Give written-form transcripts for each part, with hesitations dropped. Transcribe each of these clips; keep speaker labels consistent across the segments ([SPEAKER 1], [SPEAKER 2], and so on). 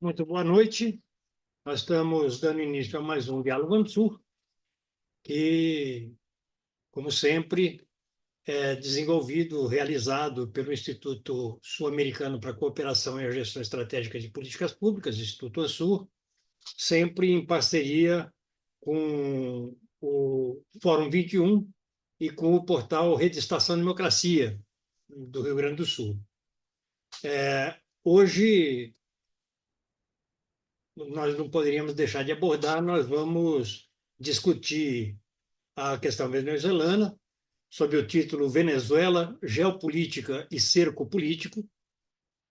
[SPEAKER 1] Muito boa noite. Nós estamos dando início a mais um Diálogo AMSUR, que, como sempre, é desenvolvido, realizado pelo Instituto Sul-Americano para a Cooperação e a Gestão Estratégica de Políticas Públicas, Instituto ANSUR, sempre em parceria com o Fórum 21 e com o portal Rede Estação Democracia, do Rio Grande do Sul. Hoje, nós não poderíamos deixar de abordar, nós vamos discutir a questão venezuelana, sob o título Venezuela, Geopolítica e Cerco Político.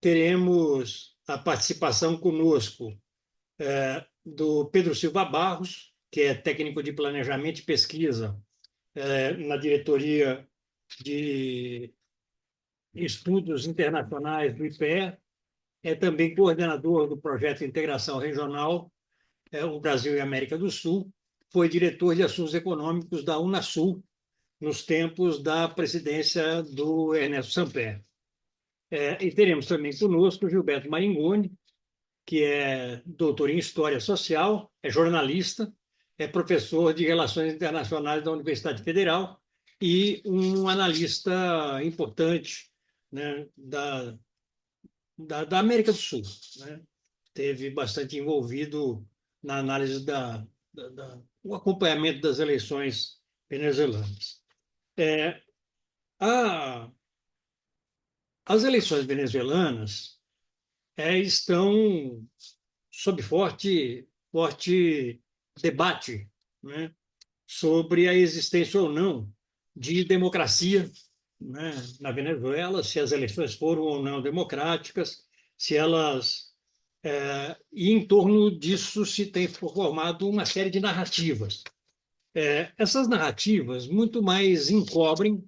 [SPEAKER 1] Teremos a participação conosco do Pedro Silva Barros, que é técnico de planejamento e pesquisa na diretoria de estudos internacionais do IPE, é também coordenador do projeto de integração regional o Brasil e a América do Sul, foi diretor de assuntos econômicos da Unasul nos tempos da presidência do Ernesto Samper. E teremos também conosco o Gilberto Maringoni, que é doutor em História Social, é jornalista, é professor de Relações Internacionais da Universidade Federal e um analista importante, né, da América do Sul. Né? Teve bastante envolvido na análise o acompanhamento das eleições venezuelanas. É, a, as eleições venezuelanas estão sob forte debate, né, sobre a existência ou não de democracia, né, na Venezuela, se as eleições foram ou não democráticas, se elas e em torno disso se tem formado uma série de narrativas. Essas narrativas muito mais encobrem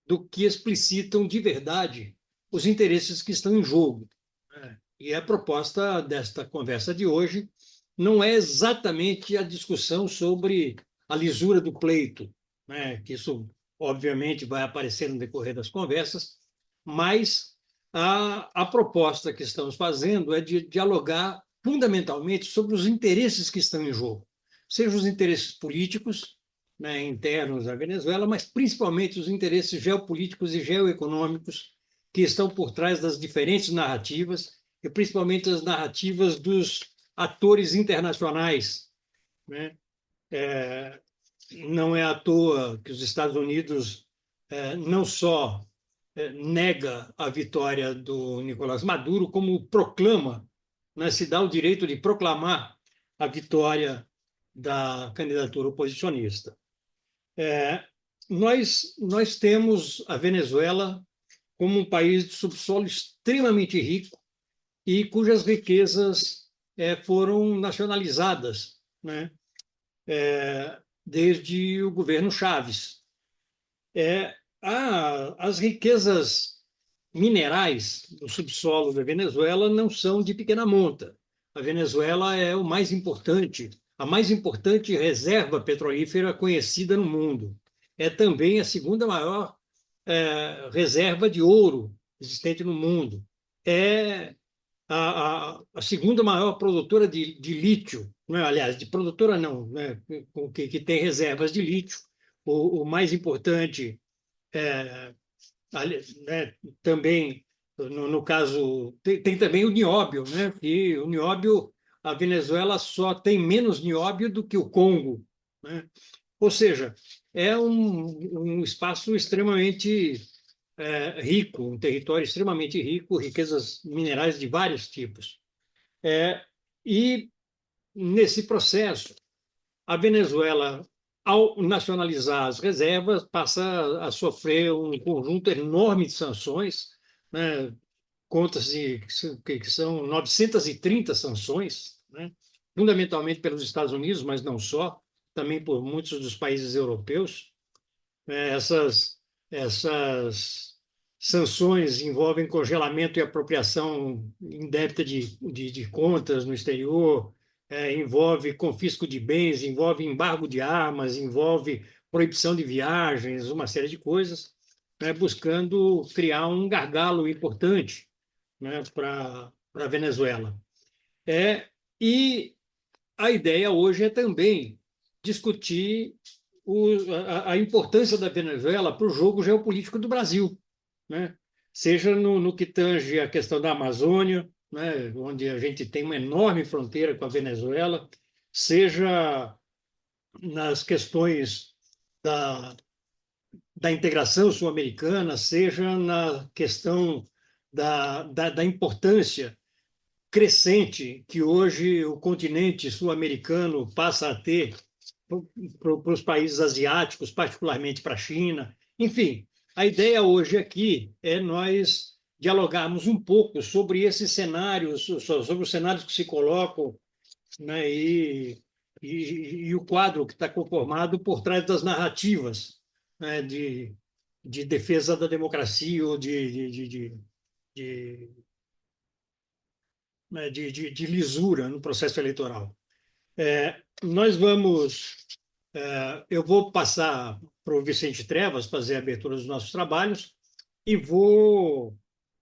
[SPEAKER 1] do que explicitam de verdade os interesses que estão em jogo. E a proposta desta conversa de hoje não é exatamente a discussão sobre a lisura do pleito, né, que isso obviamente vai aparecer no decorrer das conversas, mas a proposta que estamos fazendo é de dialogar fundamentalmente sobre os interesses que estão em jogo, sejam os interesses políticos, né, internos da Venezuela, mas principalmente os interesses geopolíticos e geoeconômicos que estão por trás das diferentes narrativas, e principalmente as narrativas dos atores internacionais. Né? Não é à toa que os Estados Unidos não só nega a vitória do Nicolás Maduro, como proclama, né, se dá o direito de proclamar a vitória da candidatura oposicionista. Nós temos a Venezuela como um país de subsolo extremamente rico e cujas riquezas foram nacionalizadas, né, desde o governo Chávez. As riquezas minerais do subsolo da Venezuela não são de pequena monta. A Venezuela é a mais importante reserva petrolífera conhecida no mundo. É também a segunda maior reserva de ouro existente no mundo. É a segunda maior produtora de lítio, não é? Aliás, de produtora não, né? que tem reservas de lítio. O mais importante né, também, no caso, tem também o nióbio, né? E o nióbio, a Venezuela só tem menos nióbio do que o Congo, né? Ou seja, é um espaço extremamente rico, um território extremamente rico, riquezas minerais de vários tipos. E nesse processo, a Venezuela, ao nacionalizar as reservas, passa a sofrer um conjunto enorme de sanções, né? Conta-se que são 930 sanções, né? Fundamentalmente pelos Estados Unidos, mas não só, também por muitos dos países europeus. Essas sanções envolvem congelamento e apropriação indébita de contas no exterior, envolve confisco de bens, envolve embargo de armas, envolve proibição de viagens, uma série de coisas, né, buscando criar um gargalo importante, né, para a Venezuela. E a ideia hoje é também discutir a importância da Venezuela para o jogo geopolítico do Brasil, né? Seja no que tange a questão da Amazônia, né? Onde a gente tem uma enorme fronteira com a Venezuela, seja nas questões da, da integração sul-americana, seja na questão da importância crescente que hoje o continente sul-americano passa a ter para os países asiáticos, particularmente para a China. Enfim, a ideia hoje aqui é nós dialogarmos um pouco sobre esses cenários, sobre os cenários que se colocam, né, e o quadro que está conformado por trás das narrativas, né, de defesa da democracia ou de, né, de lisura no processo eleitoral. Nós vamos. Eu vou passar para o Vicente Trevas fazer a abertura dos nossos trabalhos e vou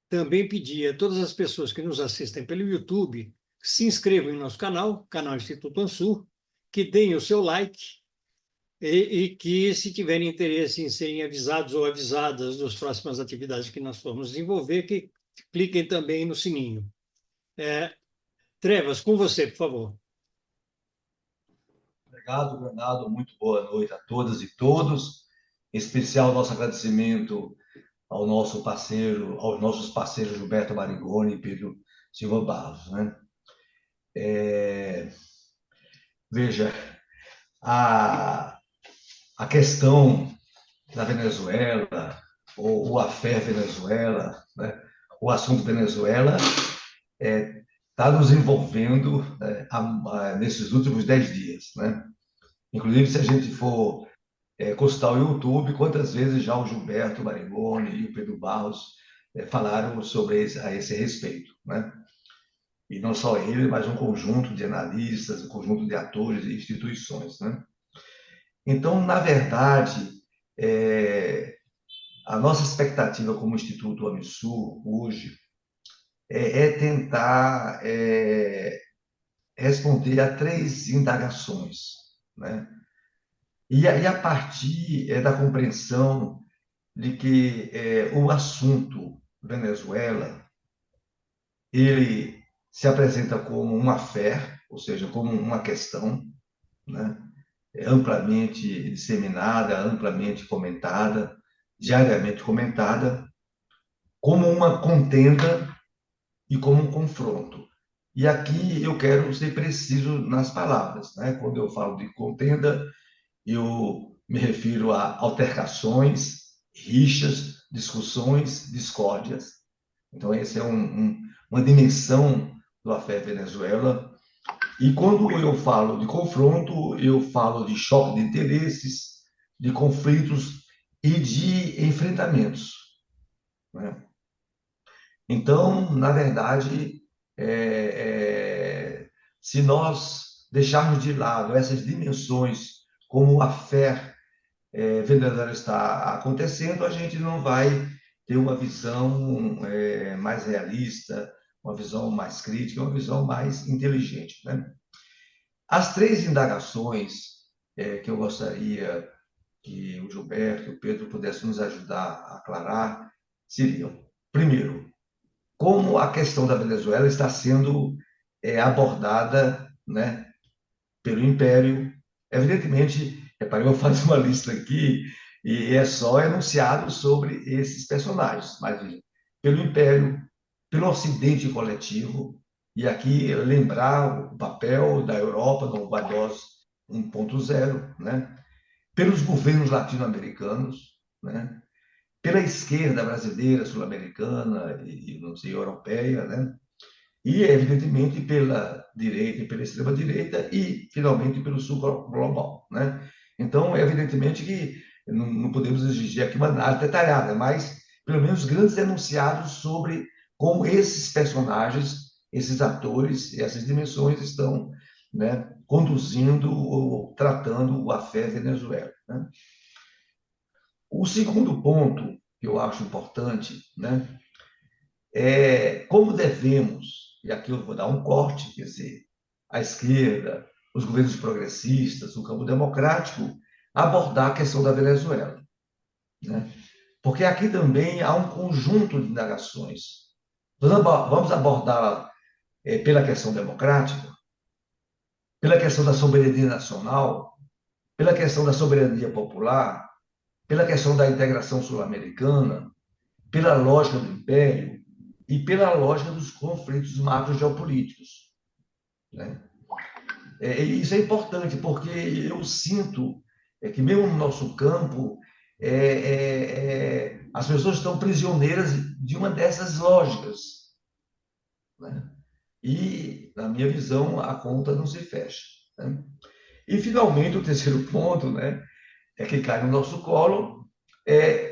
[SPEAKER 1] também pedir a todas as pessoas que nos assistem pelo YouTube que se inscrevam em nosso canal Instituto Ansur, que deem o seu like e que, se tiverem interesse em serem avisados ou avisadas das próximas atividades que nós formos desenvolver, que cliquem também no sininho. Trevas, com você, por favor.
[SPEAKER 2] Obrigado, Bernardo. Muito boa noite a todas e todos. Em especial, nosso agradecimento ao nosso parceiro, aos nossos parceiros Gilberto Marigoni e Pedro Silva Barros, né? Veja, a questão da Venezuela, ou o affair Venezuela, né? O assunto Venezuela está nos envolvendo, né, nesses últimos 10 dias, né? Inclusive, se a gente for consultar o YouTube, quantas vezes já o Gilberto Marigoni e o Pedro Barros falaram sobre a esse respeito, né? E não só ele, mas um conjunto de analistas, um conjunto de atores e instituições, né? Então, na verdade, a nossa expectativa como Instituto Unisur hoje é tentar responder a 3 indagações, né? E aí, a partir da compreensão de que o assunto Venezuela ele se apresenta como uma fé, ou seja, como uma questão, né? Amplamente disseminada, amplamente comentada, diariamente comentada, como uma contenda e como um confronto. E aqui eu quero ser preciso nas palavras, né? Quando eu falo de contenda, eu me refiro a altercações, rixas, discussões, discórdias. Então, essa é uma dimensão do Afé Venezuela. E quando eu falo de confronto, eu falo de choque de interesses, de conflitos e de enfrentamentos, né? Então, na verdade, se nós deixarmos de lado essas dimensões, como a fé venezuela está acontecendo, a gente não vai ter uma visão mais realista, uma visão mais crítica, uma visão mais inteligente, né? As 3 indagações que eu gostaria que o Gilberto e o Pedro pudessem nos ajudar a aclarar seriam: primeiro, como a questão da Venezuela está sendo abordada, né, pelo Império. Evidentemente, reparei, eu faço uma lista aqui e é só enunciado sobre esses personagens, mas pelo Império, pelo Ocidente coletivo, e aqui lembrar o papel da Europa no Vadós 1.0, né? Pelos governos latino-americanos, né? Pela esquerda brasileira, sul-americana e não sei, europeia, né? E, evidentemente, pela direita e pela extrema-direita e, finalmente, pelo sul global, né? Então, evidentemente que não podemos exigir aqui uma análise detalhada, mas, pelo menos, grandes enunciados sobre como esses personagens, esses atores e essas dimensões estão, né, conduzindo ou tratando o afé Venezuela, né? O segundo ponto que eu acho importante, né, como devemos e aqui eu vou dar um corte, quer dizer, a esquerda, os governos progressistas, o campo democrático, abordar a questão da Venezuela, né? Porque aqui também há um conjunto de indagações. Vamos abordar pela questão democrática, pela questão da soberania nacional, pela questão da soberania popular, pela questão da integração sul-americana, pela lógica do império e pela lógica dos conflitos macro-geopolíticos, né? Isso é importante, porque eu sinto que, mesmo no nosso campo, as pessoas estão prisioneiras de uma dessas lógicas, né? E, na minha visão, a conta não se fecha, né? E, finalmente, o terceiro ponto, né, que cai no nosso colo,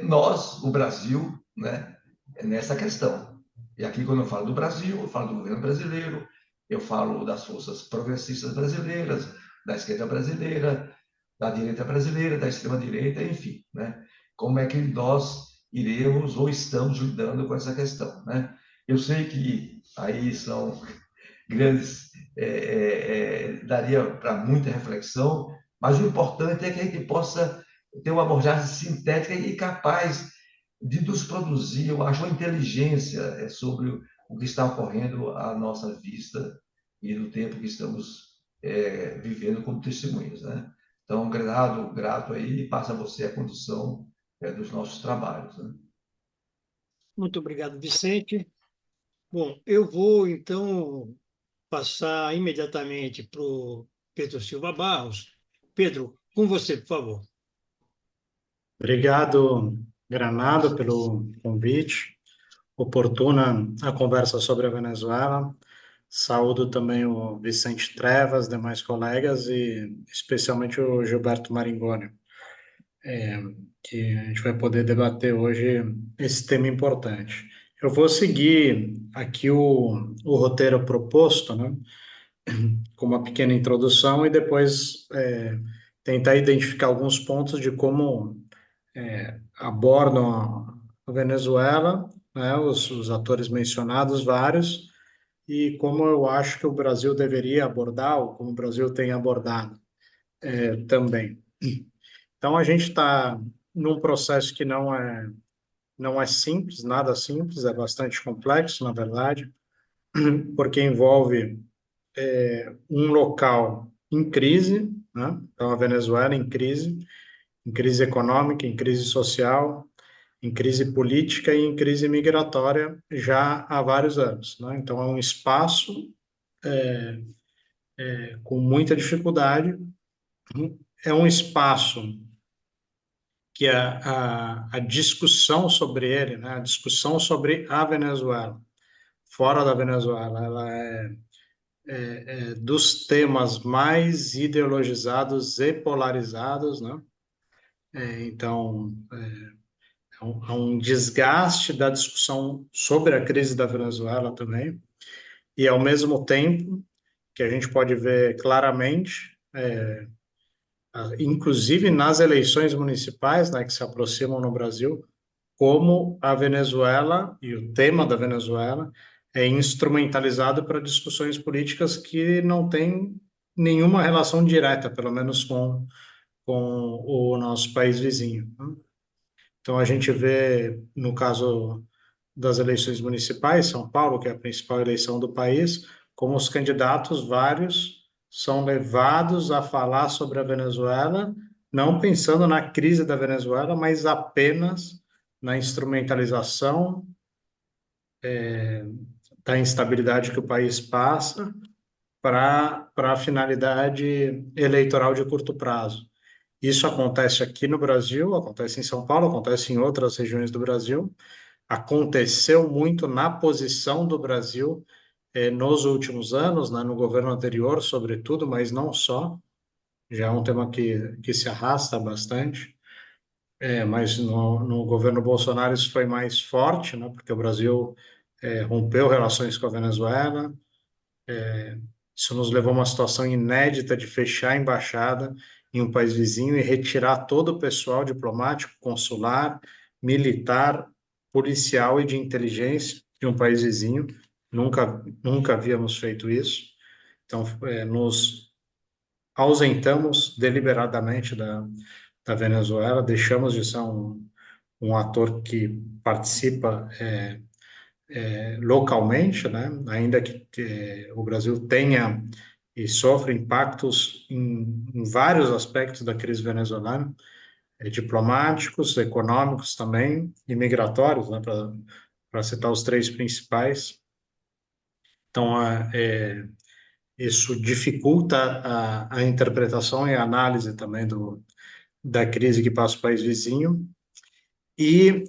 [SPEAKER 2] nós, o Brasil, né, nessa questão. E aqui, quando eu falo do Brasil, eu falo do governo brasileiro, eu falo das forças progressistas brasileiras, da esquerda brasileira, da direita brasileira, da extrema-direita, enfim, né? Como é que nós iremos ou estamos lidando com essa questão, né? Eu sei que aí são grandes, daria para muita reflexão, mas o importante é que a gente possa ter uma abordagem sintética e capaz de nos produzir, eu acho, uma inteligência sobre o que está ocorrendo à nossa vista e no tempo que estamos vivendo como testemunhas, né? Então, grato aí, e passa a você a condução dos nossos trabalhos, né?
[SPEAKER 1] Muito obrigado, Vicente. Bom, eu vou, então, passar imediatamente para o Pedro Silva Barros. Pedro, com você, por favor.
[SPEAKER 3] Obrigado, Granado, pelo convite. Oportuna a conversa sobre a Venezuela. Saúdo também o Vicente Trevas, demais colegas e especialmente o Gilberto Maringoni, que a gente vai poder debater hoje esse tema importante. Eu vou seguir aqui o roteiro proposto, né, com uma pequena introdução e depois tentar identificar alguns pontos de como abordam a Venezuela, né, os atores mencionados, vários, e como eu acho que o Brasil deveria abordar, ou como o Brasil tem abordado também. Então, a gente está num processo que não é simples, nada simples, é bastante complexo, na verdade, porque envolve um local em crise, né? Então, a Venezuela em crise econômica, em crise social, em crise política e em crise migratória já há vários anos, né? Então, é um espaço com muita dificuldade, é um espaço que a discussão sobre ele, né, a discussão sobre a Venezuela, fora da Venezuela, ela é dos temas mais ideologizados e polarizados, né? Então, há um desgaste da discussão sobre a crise da Venezuela também, e ao mesmo tempo que a gente pode ver claramente, inclusive nas eleições municipais, né, que se aproximam no Brasil, como a Venezuela e o tema da Venezuela é instrumentalizado para discussões políticas que não têm nenhuma relação direta, pelo menos com o nosso país vizinho, né? Então, a gente vê, no caso das eleições municipais, São Paulo, que é a principal eleição do país, como os candidatos, vários, são levados a falar sobre a Venezuela, não pensando na crise da Venezuela, mas apenas na instrumentalização da instabilidade que o país passa para a finalidade eleitoral de curto prazo. Isso acontece aqui no Brasil, acontece em São Paulo, acontece em outras regiões do Brasil, aconteceu muito na posição do Brasil nos últimos anos, né, no governo anterior, sobretudo, mas não só, já é um tema que se arrasta bastante, mas no governo Bolsonaro isso foi mais forte, né, porque o Brasil rompeu relações com a Venezuela, isso nos levou a uma situação inédita de fechar a embaixada em um país vizinho e retirar todo o pessoal diplomático, consular, militar, policial e de inteligência de um país vizinho, nunca havíamos feito isso. Então, nos ausentamos deliberadamente da Venezuela, deixamos de ser um ator que participa localmente, né? Ainda que o Brasil tenha e sofre impactos em vários aspectos da crise venezuelana, diplomáticos, econômicos também, e migratórios, né? Para citar os três principais. Então, isso dificulta a interpretação e a análise também da crise que passa o país vizinho. E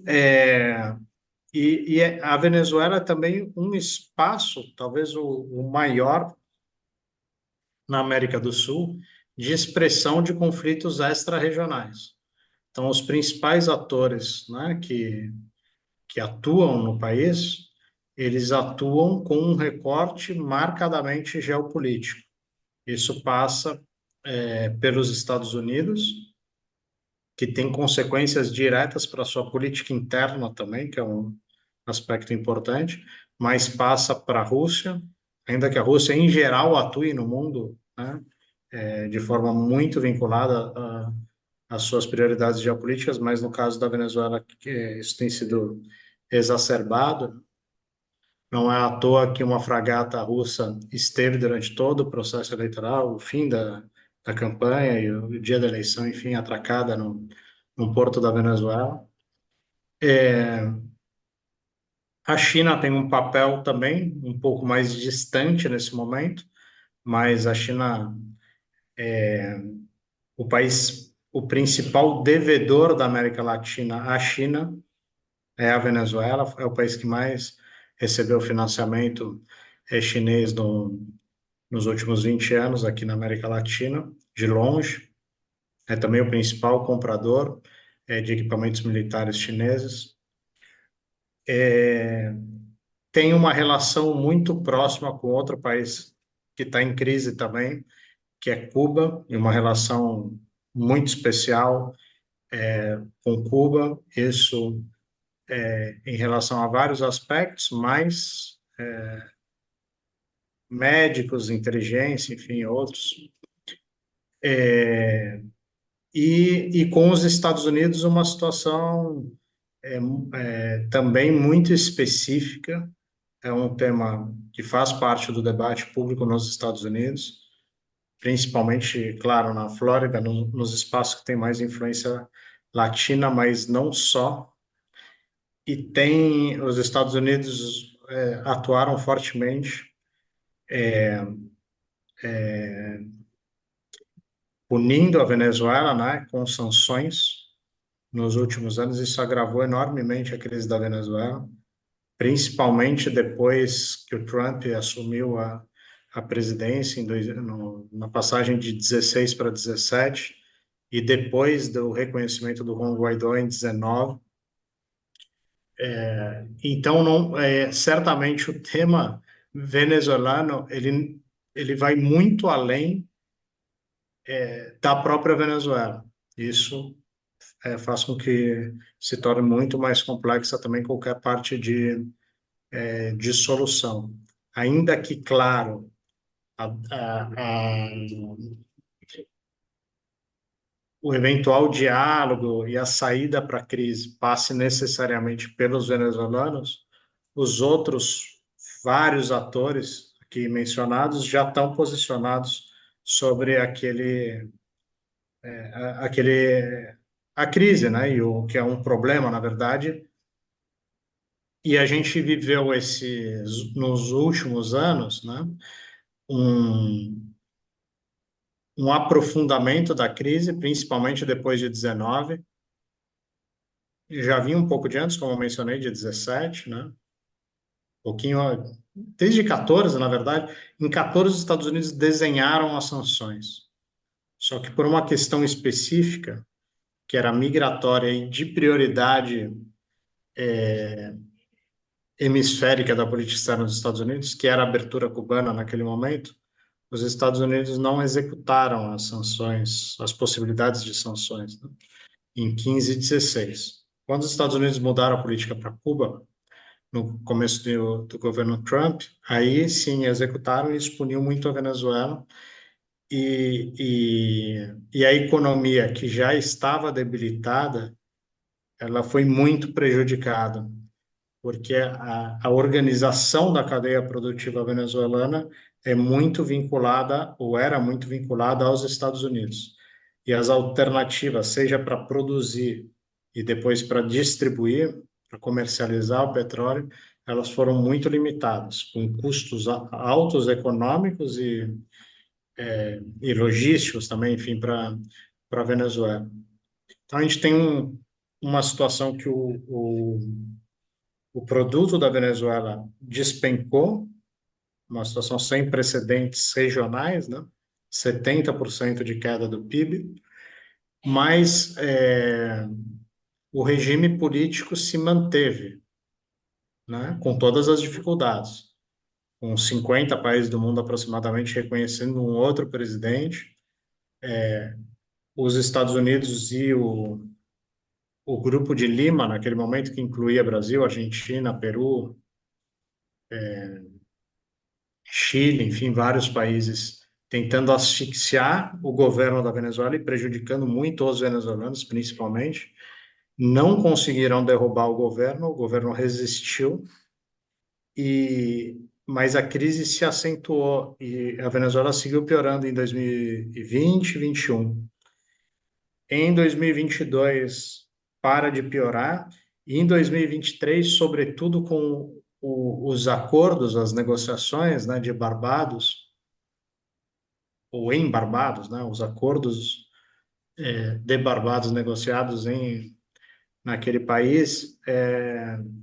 [SPEAKER 3] a Venezuela é também um espaço, talvez o maior na América do Sul, de expressão de conflitos extra-regionais. Então, os principais atores, né, que atuam no país, eles atuam com um recorte marcadamente geopolítico. Isso passa pelos Estados Unidos, que tem consequências diretas para a sua política interna também, que é um aspecto importante, mas passa para a Rússia, ainda que a Rússia, em geral, atue no mundo, né, de forma muito vinculada às suas prioridades geopolíticas, mas no caso da Venezuela, isso tem sido exacerbado. Não é à toa que uma fragata russa esteve durante todo o processo eleitoral, o fim da campanha e o dia da eleição, enfim, atracada no porto da Venezuela. A China tem um papel também um pouco mais distante nesse momento, mas a China o principal devedor da América Latina à China é a Venezuela, é o país que mais recebeu financiamento chinês nos últimos 20 anos aqui na América Latina, de longe. É também o principal comprador de equipamentos militares chineses. Tem uma relação muito próxima com outro país que está em crise também, que é Cuba, e uma relação muito especial com Cuba. Isso em relação a vários aspectos, mas médicos, inteligência, enfim, outros. E com os Estados Unidos, uma situação também muito específica. É um tema que faz parte do debate público nos Estados Unidos, principalmente, claro, na Flórida, nos espaços que têm mais influência latina, mas não só. E os Estados Unidos atuaram fortemente punindo a Venezuela, né, com sanções nos últimos anos. Isso agravou enormemente a crise da Venezuela, principalmente depois que o Trump assumiu a presidência na passagem de 16 para 17 e depois do reconhecimento do Juan Guaidó em 19. Então, certamente o tema venezuelano ele vai muito além da própria Venezuela. Isso faz com que se torne muito mais complexa também qualquer parte de solução. Ainda que, claro, o eventual diálogo e a saída para a crise passe necessariamente pelos venezuelanos, os outros vários atores aqui mencionados já estão posicionados sobre a crise, né? E o que é um problema, na verdade. E a gente viveu nos últimos anos, né? Um aprofundamento da crise, principalmente depois de 19. Já vinha um pouco de antes, como eu mencionei, de 17, né? Pouquinho, desde 14, na verdade. Em 14, os Estados Unidos desenharam as sanções. Só que por uma questão específica, que era migratória e de prioridade hemisférica da política externa dos Estados Unidos, que era a abertura cubana naquele momento, os Estados Unidos não executaram as sanções, as possibilidades de sanções, né, em 15 e 16. Quando os Estados Unidos mudaram a política para Cuba, no começo do governo Trump, aí sim executaram e isso puniu muito a Venezuela. E a economia, que já estava debilitada, ela foi muito prejudicada, porque a organização da cadeia produtiva venezuelana é muito vinculada, ou era muito vinculada aos Estados Unidos. E as alternativas, seja para produzir e depois para distribuir, para comercializar o petróleo, elas foram muito limitadas, com custos altos econômicos e logísticos também, enfim, para a Venezuela. Então, a gente tem uma situação que o produto da Venezuela despencou, uma situação sem precedentes regionais, né? 70% de queda do PIB, mas o regime político se manteve, né? Com todas as dificuldades, com 50 países do mundo aproximadamente reconhecendo um outro presidente, os Estados Unidos e o Grupo de Lima, naquele momento, que incluía Brasil, Argentina, Peru, Chile, enfim, vários países tentando asfixiar o governo da Venezuela e prejudicando muito os venezuelanos, principalmente. Não conseguiram derrubar o governo resistiu, mas a crise se acentuou e a Venezuela seguiu piorando em 2020 e 2021. Em 2022, para de piorar, e em 2023, sobretudo com os acordos, as negociações, né, de Barbados, ou em Barbados, né, os acordos de Barbados negociados naquele país,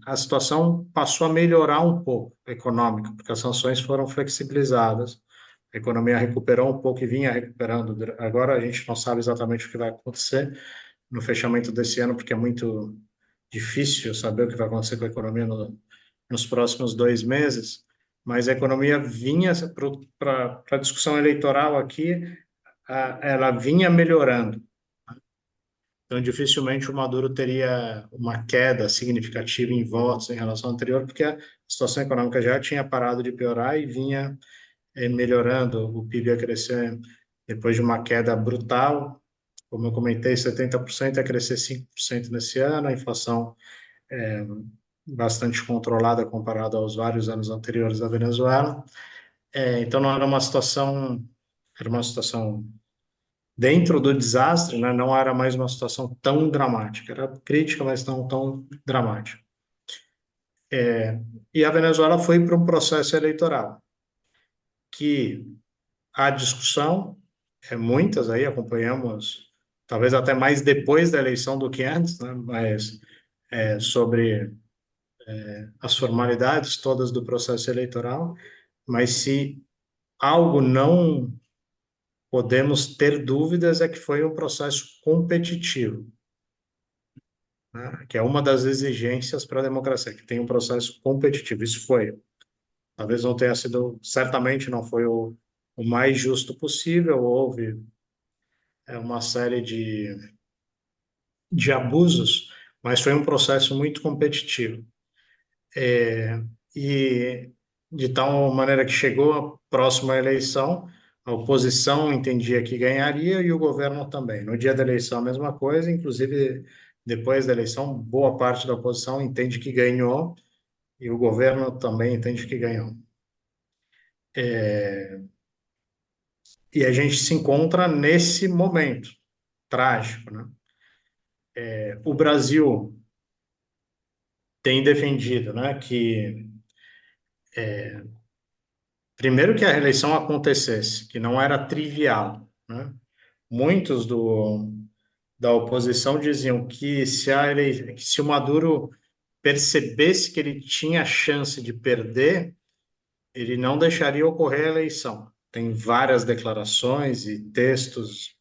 [SPEAKER 3] a situação passou a melhorar um pouco econômica, porque as sanções foram flexibilizadas, a economia recuperou um pouco e vinha recuperando. Agora a gente não sabe exatamente o que vai acontecer no fechamento desse ano, porque é muito difícil saber o que vai acontecer com a economia nos próximos 2 meses, mas a economia vinha para a discussão eleitoral aqui, ela vinha melhorando. Então, dificilmente o Maduro teria uma queda significativa em votos em relação ao anterior, porque a situação econômica já tinha parado de piorar e vinha melhorando. O PIB ia crescer depois de uma queda brutal, como eu comentei, 70% ia crescer 5% nesse ano, a inflação bastante controlada comparada aos vários anos anteriores da Venezuela. Então, não era uma situação dentro do desastre, né? Não era mais uma situação tão dramática, era crítica, mas não tão dramática. E a Venezuela foi para um processo eleitoral, que a discussão muitas aí acompanhamos, talvez até mais depois da eleição do que antes, né? Mas sobre as formalidades todas do processo eleitoral, mas se algo não podemos ter dúvidas é que foi um processo competitivo, né? Que é uma das exigências para a democracia, que tem um processo competitivo. Isso foi. Talvez não tenha sido, certamente não foi o mais justo possível, houve uma série de abusos, mas foi um processo muito competitivo. E de tal maneira que chegou a próxima eleição, a oposição entendia que ganharia e o governo também. No dia da eleição, a mesma coisa, inclusive depois da eleição, boa parte da oposição entende que ganhou e o governo também entende que ganhou. E a gente se encontra nesse momento trágico, né? O Brasil tem defendido, né, que primeiro que a reeleição acontecesse, que não era trivial, né? Muitos da oposição diziam que que se o Maduro percebesse que ele tinha chance de perder, ele não deixaria ocorrer a eleição. Tem várias declarações e textos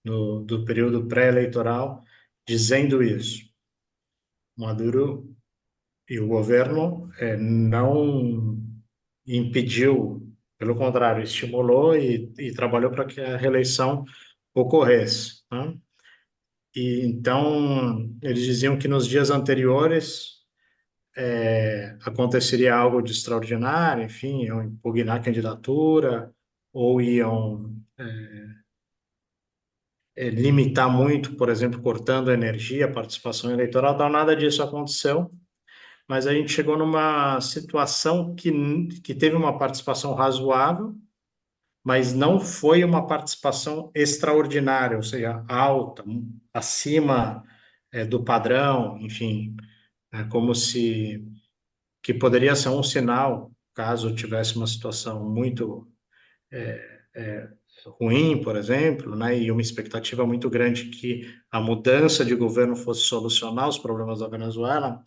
[SPEAKER 3] do período pré-eleitoral dizendo isso. Maduro e o governo não impediu, pelo contrário, estimulou e trabalhou para que a reeleição ocorresse, né? E então eles diziam que nos dias anteriores aconteceria algo de extraordinário, enfim, iam impugnar a candidatura ou iam limitar muito, por exemplo, cortando a energia, a participação eleitoral, então nada disso aconteceu, mas a gente chegou numa situação que teve uma participação razoável, mas não foi uma participação extraordinária, ou seja, alta, acima do padrão, enfim, como se que poderia ser um sinal, caso tivesse uma situação muito ruim, por exemplo, né, e uma expectativa muito grande que a mudança de governo fosse solucionar os problemas da Venezuela,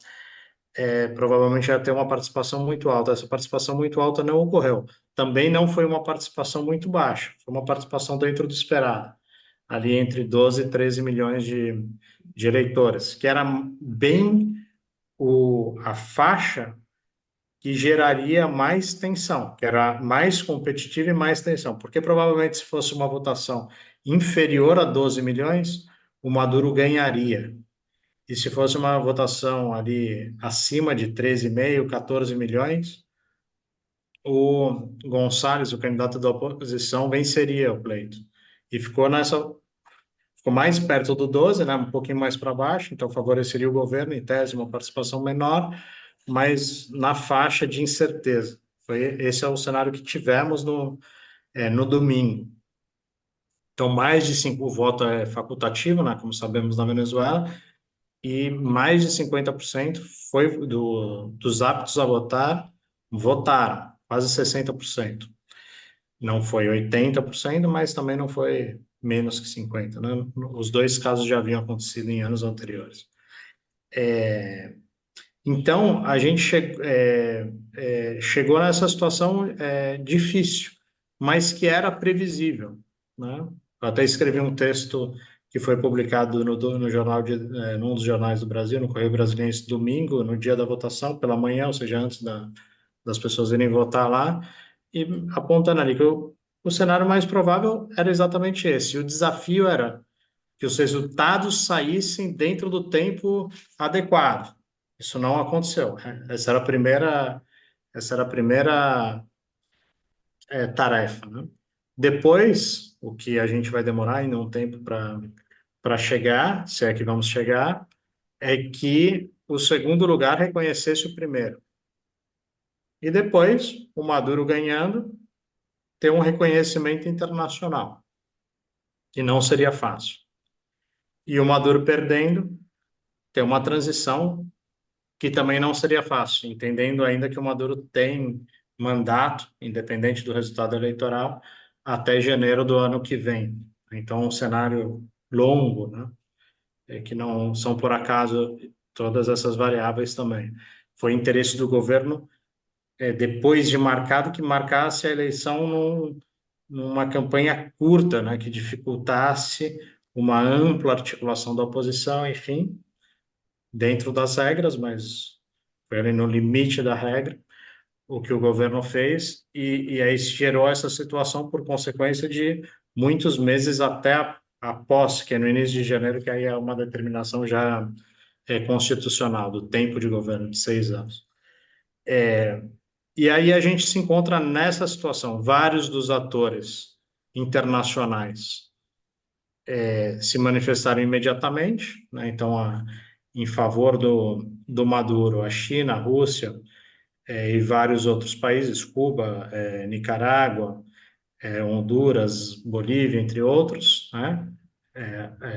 [SPEAKER 3] provavelmente ia ter uma participação muito alta. Essa participação muito alta não ocorreu. Também não foi uma participação muito baixa, foi uma participação dentro do esperado, ali entre 12 e 13 milhões de eleitores, que era bem a faixa que geraria mais tensão, que era mais competitiva e mais tensão, porque provavelmente se fosse uma votação inferior a 12 milhões, o Maduro ganharia. E se fosse uma votação ali acima de 13,5, 14 milhões, o Gonçalves, o candidato da oposição, venceria o pleito. E ficou mais perto do 12, né, um pouquinho mais para baixo, então favoreceria o governo, em tese, uma participação menor, mas na faixa de incerteza. Esse é o cenário que tivemos no domingo. Então, mais de 5, o voto é facultativo, né, como sabemos na Venezuela, e mais de 50% dos aptos a votar votaram, quase 60%. Não foi 80%, mas também não foi menos que 50%, né? Os dois casos já haviam acontecido em anos anteriores. Então, a gente chegou nessa situação difícil, mas que era previsível, né? Eu até escrevi um texto que foi publicado no jornal num dos jornais do Brasil, no Correio Brasiliense, domingo, no dia da votação, pela manhã, ou seja, antes das pessoas irem votar lá, e apontando ali que o cenário mais provável era exatamente esse. E o desafio era que os resultados saíssem dentro do tempo adequado. Isso não aconteceu. Essa era a primeira tarefa, né? Depois, o que a gente vai demorar ainda um tempo para chegar, se é que vamos chegar, é que o segundo lugar reconhecesse o primeiro. E depois, o Maduro ganhando, ter um reconhecimento internacional, que não seria fácil. E o Maduro perdendo, ter uma transição que também não seria fácil, entendendo ainda que o Maduro tem mandato, independente do resultado eleitoral, até janeiro do ano que vem. Então, um cenário longo, né? Que não são por acaso todas essas variáveis também. Foi interesse do governo, depois de marcado, que marcasse a eleição numa campanha curta, né? Que dificultasse uma ampla articulação da oposição, enfim, dentro das regras, mas foi ali no limite da regra o que o governo fez, e aí se gerou essa situação por consequência de muitos meses até a posse, que é no início de janeiro, que aí é uma determinação já constitucional, do tempo de governo de 6 anos. E aí a gente se encontra nessa situação, vários dos atores internacionais se manifestaram imediatamente, né? Então, em favor do Maduro, a China, a Rússia, e vários outros países, Cuba, Nicarágua, Honduras, Bolívia, entre outros, né?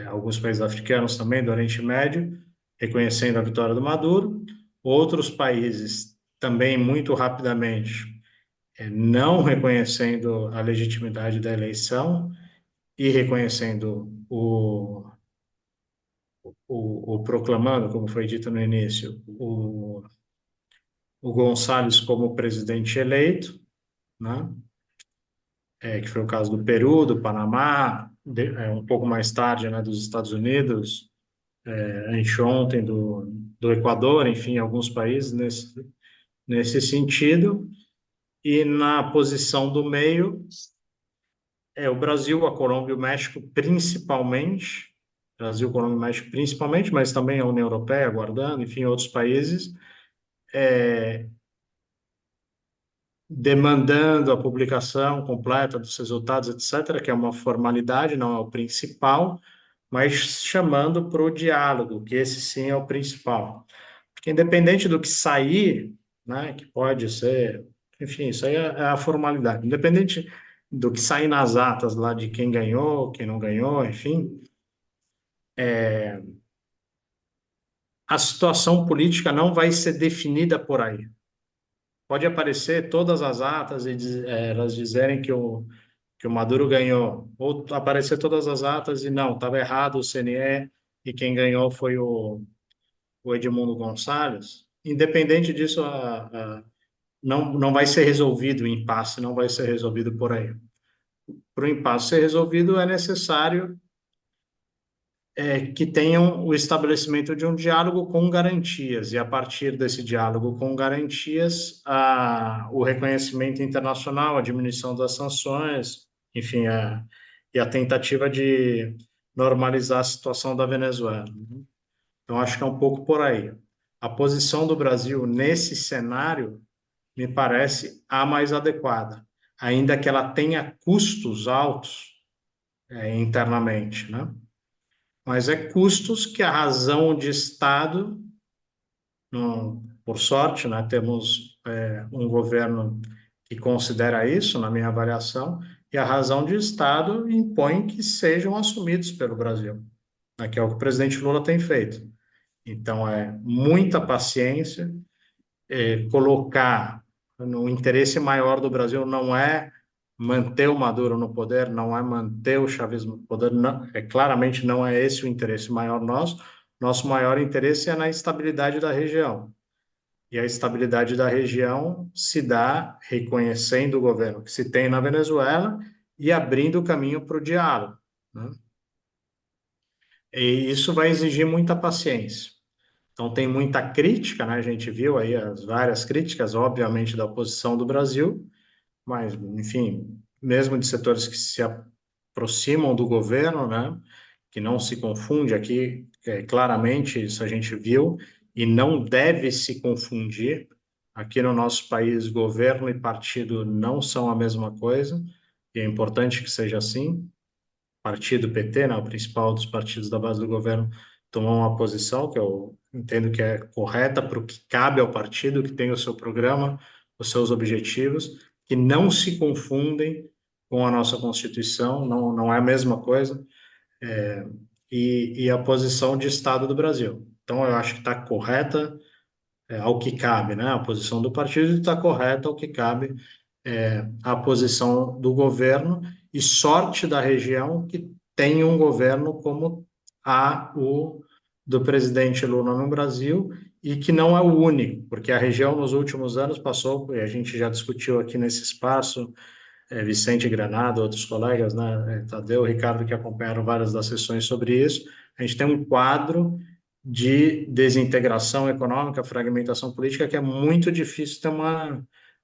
[SPEAKER 3] Alguns países africanos também, do Oriente Médio, reconhecendo a vitória do Maduro. Outros países também, muito rapidamente, não reconhecendo a legitimidade da eleição e reconhecendo o proclamando, como foi dito no início, o Gonçalves como presidente eleito, né? Que foi o caso do Peru, do Panamá, um pouco mais tarde, né, dos Estados Unidos, anteontem do Equador, enfim, alguns países nesse sentido. E na posição do meio, o Brasil, a Colômbia e o México principalmente, Brasil, Colômbia e México principalmente, mas também a União Europeia aguardando, enfim, outros países, demandando a publicação completa dos resultados, etc., que é uma formalidade, não é o principal, mas chamando para o diálogo, que esse sim é o principal. Porque independente do que sair, né, que pode ser, enfim, isso aí é a formalidade. Independente do que sair nas atas lá de quem ganhou, quem não ganhou, enfim, a situação política não vai ser definida por aí. Pode aparecer todas as atas e elas dizerem que o Maduro ganhou, ou aparecer todas as atas e não, estava errado o CNE e quem ganhou foi o Edmundo Gonçalves. Independente disso, não vai ser resolvido o impasse, não vai ser resolvido por aí. Para o impasse ser resolvido, é necessário que tenham o estabelecimento de um diálogo com garantias, e a partir desse diálogo com garantias, o reconhecimento internacional, a diminuição das sanções, enfim, e a tentativa de normalizar a situação da Venezuela. Então, acho que é um pouco por aí. A posição do Brasil nesse cenário me parece a mais adequada, ainda que ela tenha custos altos internamente, né? Mas é custos que a razão de Estado, por sorte, né, temos um governo que considera isso, na minha avaliação, e a razão de Estado impõe que sejam assumidos pelo Brasil, né, que é o que o presidente Lula tem feito. Então, é muita paciência, colocar no interesse maior do Brasil não é manter o Maduro no poder, não é manter o chavismo no poder, não, claramente não é esse o interesse maior nosso. Nosso maior interesse é na estabilidade da região. E a estabilidade da região se dá reconhecendo o governo que se tem na Venezuela e abrindo o caminho para o diálogo, né? E isso vai exigir muita paciência. Então, tem muita crítica, né? A gente viu aí as várias críticas, obviamente, da oposição do Brasil, mas, enfim, mesmo de setores que se aproximam do governo, né? Que não se confunde aqui, claramente isso a gente viu, e não deve se confundir. Aqui no nosso país, governo e partido não são a mesma coisa, e é importante que seja assim. Partido PT, né, o principal dos partidos da base do governo, tomou uma posição que eu entendo que é correta para o que cabe ao partido, que tem o seu programa, os seus objetivos, que não se confundem com a nossa Constituição, não é a mesma coisa, e a posição de Estado do Brasil. Então, eu acho que está correta ao que cabe, né, a posição do partido, e está correta ao que cabe a posição do governo, e sorte da região que tem um governo como o do presidente Lula no Brasil, e que não é o único, porque a região nos últimos anos passou, e a gente já discutiu aqui nesse espaço, Vicente Granado, outros colegas, né, Tadeu, Ricardo, que acompanharam várias das sessões sobre isso, a gente tem um quadro de desintegração econômica, fragmentação política, que é muito difícil ter uma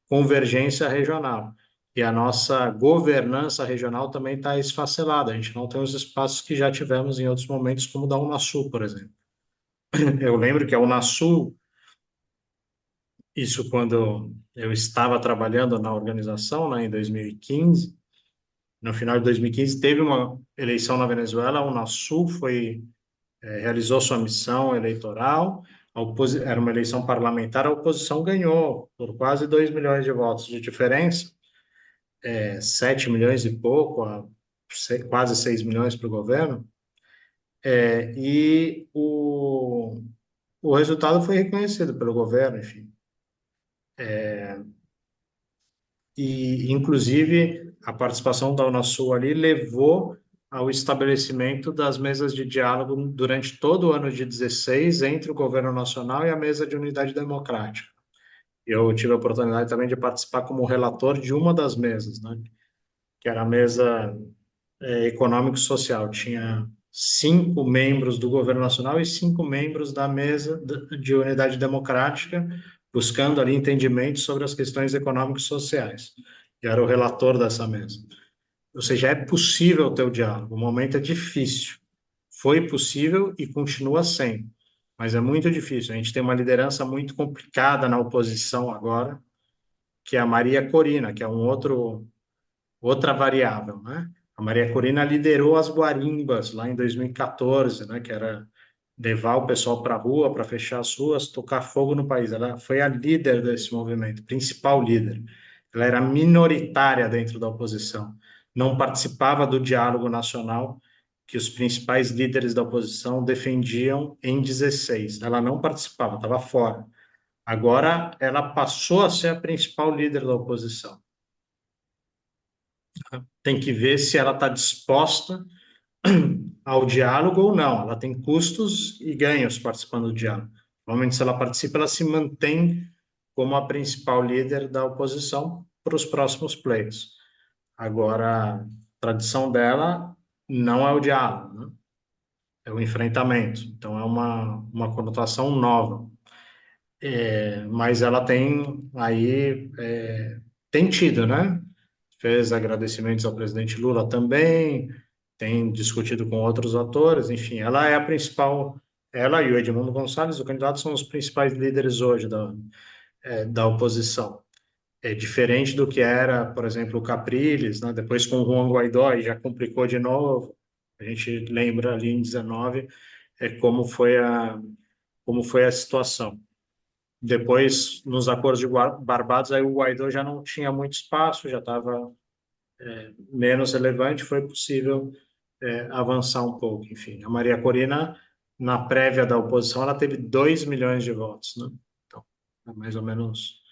[SPEAKER 3] convergência regional. E a nossa governança regional também está esfacelada. A gente não tem os espaços que já tivemos em outros momentos, como da Unasul, por exemplo. Eu lembro que a Unasul, isso quando eu estava trabalhando na organização, né, em 2015, no final de 2015, teve uma eleição na Venezuela, a Unasul realizou sua missão eleitoral, era uma eleição parlamentar, a oposição ganhou por quase 2 milhões de votos de diferença, 7 milhões e pouco, quase 6 milhões para o governo, e o resultado foi reconhecido pelo governo, enfim. E, inclusive, a participação da Unasul ali levou ao estabelecimento das mesas de diálogo durante todo o ano de 16 entre o governo nacional e a mesa de unidade democrática. Eu tive a oportunidade também de participar como relator de uma das mesas, né, que era a mesa econômico-social. Tinha 5 membros do governo nacional e 5 membros da mesa de unidade democrática, buscando ali entendimento sobre as questões econômicas e sociais. Eu era o relator dessa mesa. Ou seja, é possível ter o diálogo. O momento é difícil. Foi possível e continua sendo. mas é muito difícil. A gente tem uma liderança muito complicada na oposição agora, que é a Maria Corina, que é outra variável, né? A Maria Corina liderou as guarimbas lá em 2014, né? Que era levar o pessoal para a rua, para fechar as ruas, tocar fogo no país. Ela foi a líder desse movimento, principal líder. Ela era minoritária dentro da oposição, não participava do diálogo nacional que os principais líderes da oposição defendiam em 16. Ela não participava, estava fora. Agora ela passou a ser a principal líder da oposição. Tem que ver se ela está disposta ao diálogo ou não. Ela tem custos e ganhos participando do diálogo. Normalmente, se ela participa, ela se mantém como a principal líder da oposição para os próximos pleitos. Agora, a tradição dela não é o diálogo, né? É o enfrentamento. Então, é uma conotação nova. Mas ela tem aí, tem tido, né? Fez agradecimentos ao presidente Lula também, tem discutido com outros atores, enfim, ela é a principal, ela e o Edmundo Gonçalves, o candidato, são os principais líderes hoje da oposição. É diferente do que era, por exemplo, o Capriles, né? Depois com o Juan Guaidó, e já complicou de novo. A gente lembra ali em 19, como foi a situação. Depois, nos acordos de Barbados, aí o Guaidó já não tinha muito espaço, já estava menos relevante, foi possível avançar um pouco. Enfim, a Maria Corina, na prévia da oposição, ela teve 2 milhões de votos, né? Então, é mais ou menos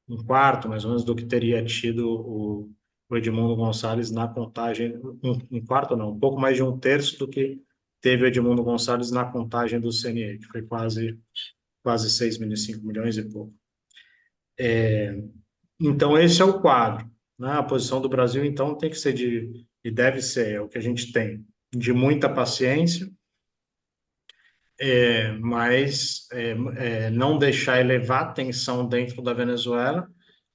[SPEAKER 3] um quarto, mais ou menos, do que teria tido o Edmundo Gonçalves na contagem, um quarto não, um pouco mais de um terço do que teve o Edmundo Gonçalves na contagem do CNE, que foi quase 6 milhões, 5 milhões e pouco. Então, esse é o quadro, né? A posição do Brasil, então, tem que ser e deve ser, é o que a gente tem, de muita paciência, mas não deixar elevar a tensão dentro da Venezuela.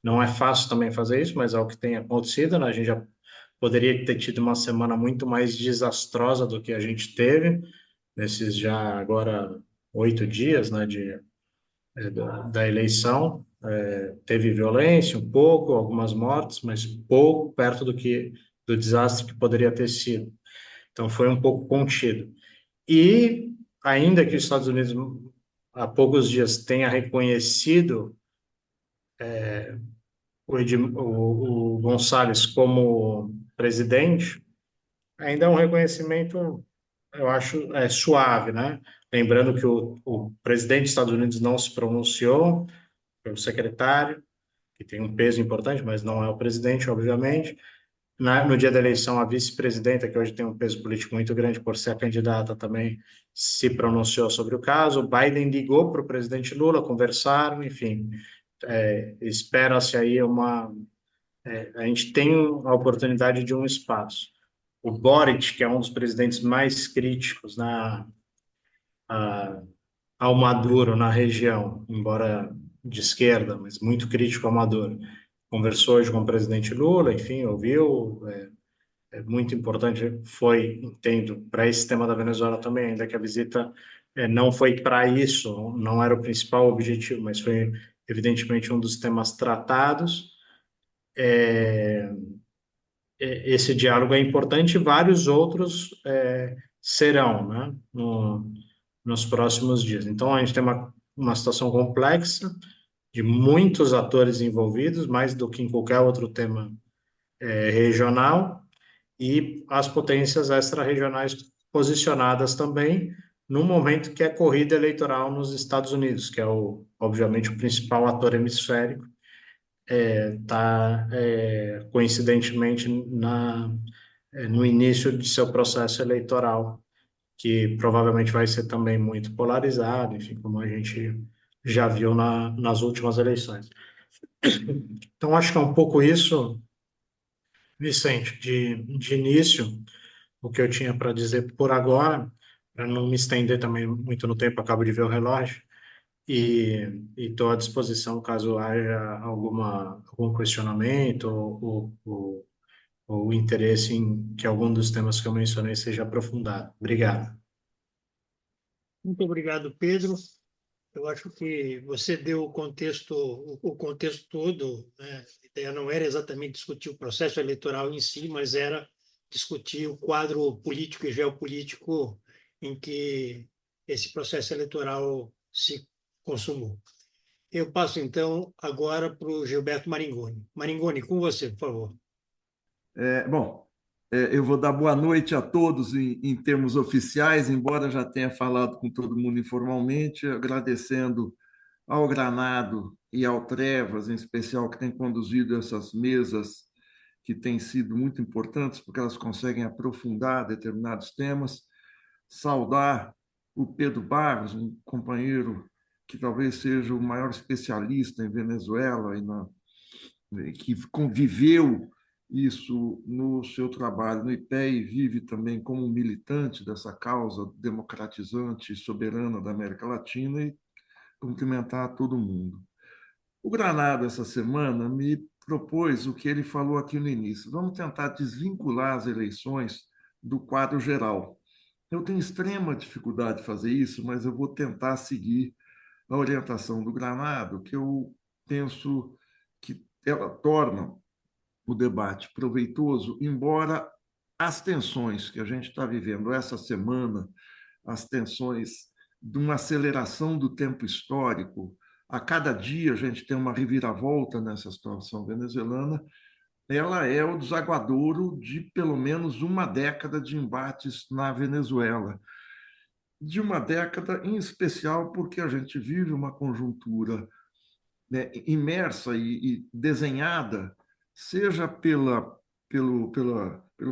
[SPEAKER 3] Não é fácil também fazer isso, mas é o que tem acontecido, né? A gente já poderia ter tido uma semana muito mais desastrosa do que a gente teve, nesses já agora 8 dias, né, da eleição. Teve violência um pouco, algumas mortes, mas pouco perto do desastre que poderia ter sido. Então foi um pouco contido. E ainda que os Estados Unidos há poucos dias tenha reconhecido o Gonçalves como presidente, ainda é um reconhecimento, eu acho, suave, né? Lembrando que o presidente dos Estados Unidos não se pronunciou, foi o secretário, que tem um peso importante, mas não é o presidente, obviamente. No dia da eleição, a vice-presidenta, que hoje tem um peso político muito grande por ser a candidata, também se pronunciou sobre o caso. O Biden ligou para o presidente Lula, conversaram, enfim. Espera-se aí a gente tem a oportunidade de um espaço. O Boric, que é um dos presidentes mais críticos ao Maduro na região, embora de esquerda, mas muito crítico ao Maduro, conversou hoje com o presidente Lula, enfim, ouviu. Muito importante foi, entendo, para esse tema da Venezuela também, ainda que a visita não foi para isso, não era o principal objetivo, mas foi evidentemente um dos temas tratados. Esse diálogo é importante e vários outros serão, né, nos próximos dias. Então, a gente tem uma situação complexa, de muitos atores envolvidos, mais do que em qualquer outro tema regional, e as potências extra-regionais posicionadas também, no momento que é corrida eleitoral nos Estados Unidos, que é, obviamente, o principal ator hemisférico, está coincidentemente no início de seu processo eleitoral, que provavelmente vai ser também muito polarizado, enfim, como a gente já viu nas últimas eleições. Então, acho que é um pouco isso, Vicente, de início, o que eu tinha para dizer por agora, para não me estender também muito no tempo, acabo de ver o relógio, e estou à disposição caso haja algum questionamento ou interesse em que algum dos temas que eu mencionei seja aprofundado. Obrigado.
[SPEAKER 1] Muito obrigado, Pedro. Eu acho que você deu o contexto todo, né? A ideia não era exatamente discutir o processo eleitoral em si, mas era discutir o quadro político e geopolítico em que esse processo eleitoral se consumou. Eu passo, então, agora para o Gilberto Maringoni. Maringoni, com você, por favor.
[SPEAKER 4] Bom, eu vou dar boa noite a todos em termos oficiais, embora já tenha falado com todo mundo informalmente, agradecendo ao Granado e ao Trevas, em especial, que tem conduzido essas mesas que têm sido muito importantes, porque elas conseguem aprofundar determinados temas. Saudar o Pedro Barros, um companheiro que talvez seja o maior especialista em Venezuela que conviveu isso no seu trabalho no IPEA e vive também como militante dessa causa democratizante e soberana da América Latina, e cumprimentar todo mundo. O Granado, essa semana, me propôs o que ele falou aqui no início. Vamos tentar desvincular as eleições do quadro geral. Eu tenho extrema dificuldade de fazer isso, mas eu vou tentar seguir a orientação do Granado, que eu penso que ela torna o debate proveitoso, embora as tensões que a gente está vivendo essa semana, as tensões de uma aceleração do tempo histórico, a cada dia a gente tem uma reviravolta nessa situação venezuelana, ela é o desaguadouro de pelo menos uma década de embates na Venezuela. De uma década, em especial porque a gente vive uma conjuntura, né, imersa e desenhada, seja pelo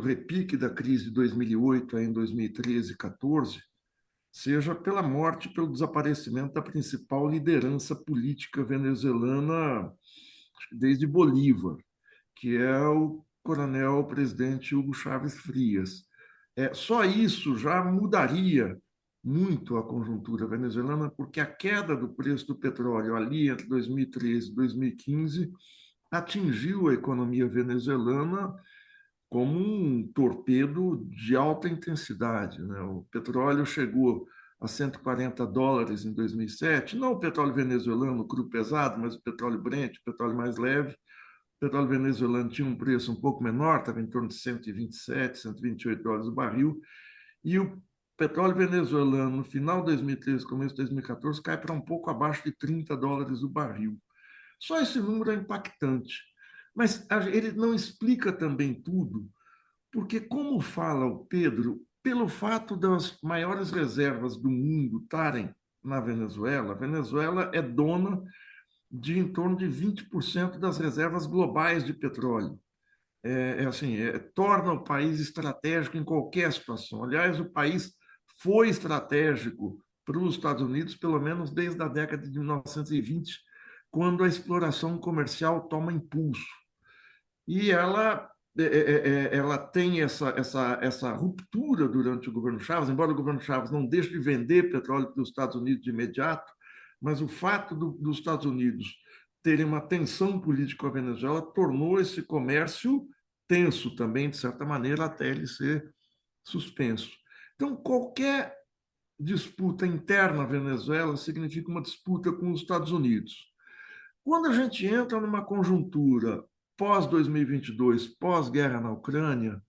[SPEAKER 4] repique da crise de 2008 em 2013 e 14, seja pela morte, pelo desaparecimento da principal liderança política venezuelana desde Bolívar, que é o coronel presidente Hugo Chávez Frias. Só isso já mudaria muito a conjuntura venezuelana, porque a queda do preço do petróleo ali entre 2013 e 2015 atingiu a economia venezuelana como um torpedo de alta intensidade, né? O petróleo chegou a $140 em 2007, não o petróleo venezuelano cru pesado, mas o petróleo Brent, o petróleo mais leve. O petróleo venezuelano tinha um preço um pouco menor, estava em torno de $127, $128 o barril, e o petróleo venezuelano, no final de 2013, começo de 2014, cai para um pouco abaixo de $30 o barril. Só esse número é impactante. Mas ele não explica também tudo, porque, como fala o Pedro, pelo fato das maiores reservas do mundo estarem na Venezuela, a Venezuela é dona de em torno de 20% das reservas globais de petróleo. Torna o país estratégico em qualquer situação. Aliás, o país foi estratégico para os Estados Unidos, pelo menos desde a década de 1920, quando a exploração comercial toma impulso. E ela tem essa ruptura durante o governo Chávez, embora o governo Chávez não deixe de vender petróleo para os Estados Unidos de imediato, mas o fato dos Estados Unidos terem uma tensão política com a Venezuela tornou esse comércio tenso também, de certa maneira, até ele ser suspenso. Então, qualquer disputa interna à Venezuela significa uma disputa com os Estados Unidos. Quando a gente entra numa conjuntura pós-2022, pós-guerra na Ucrânia,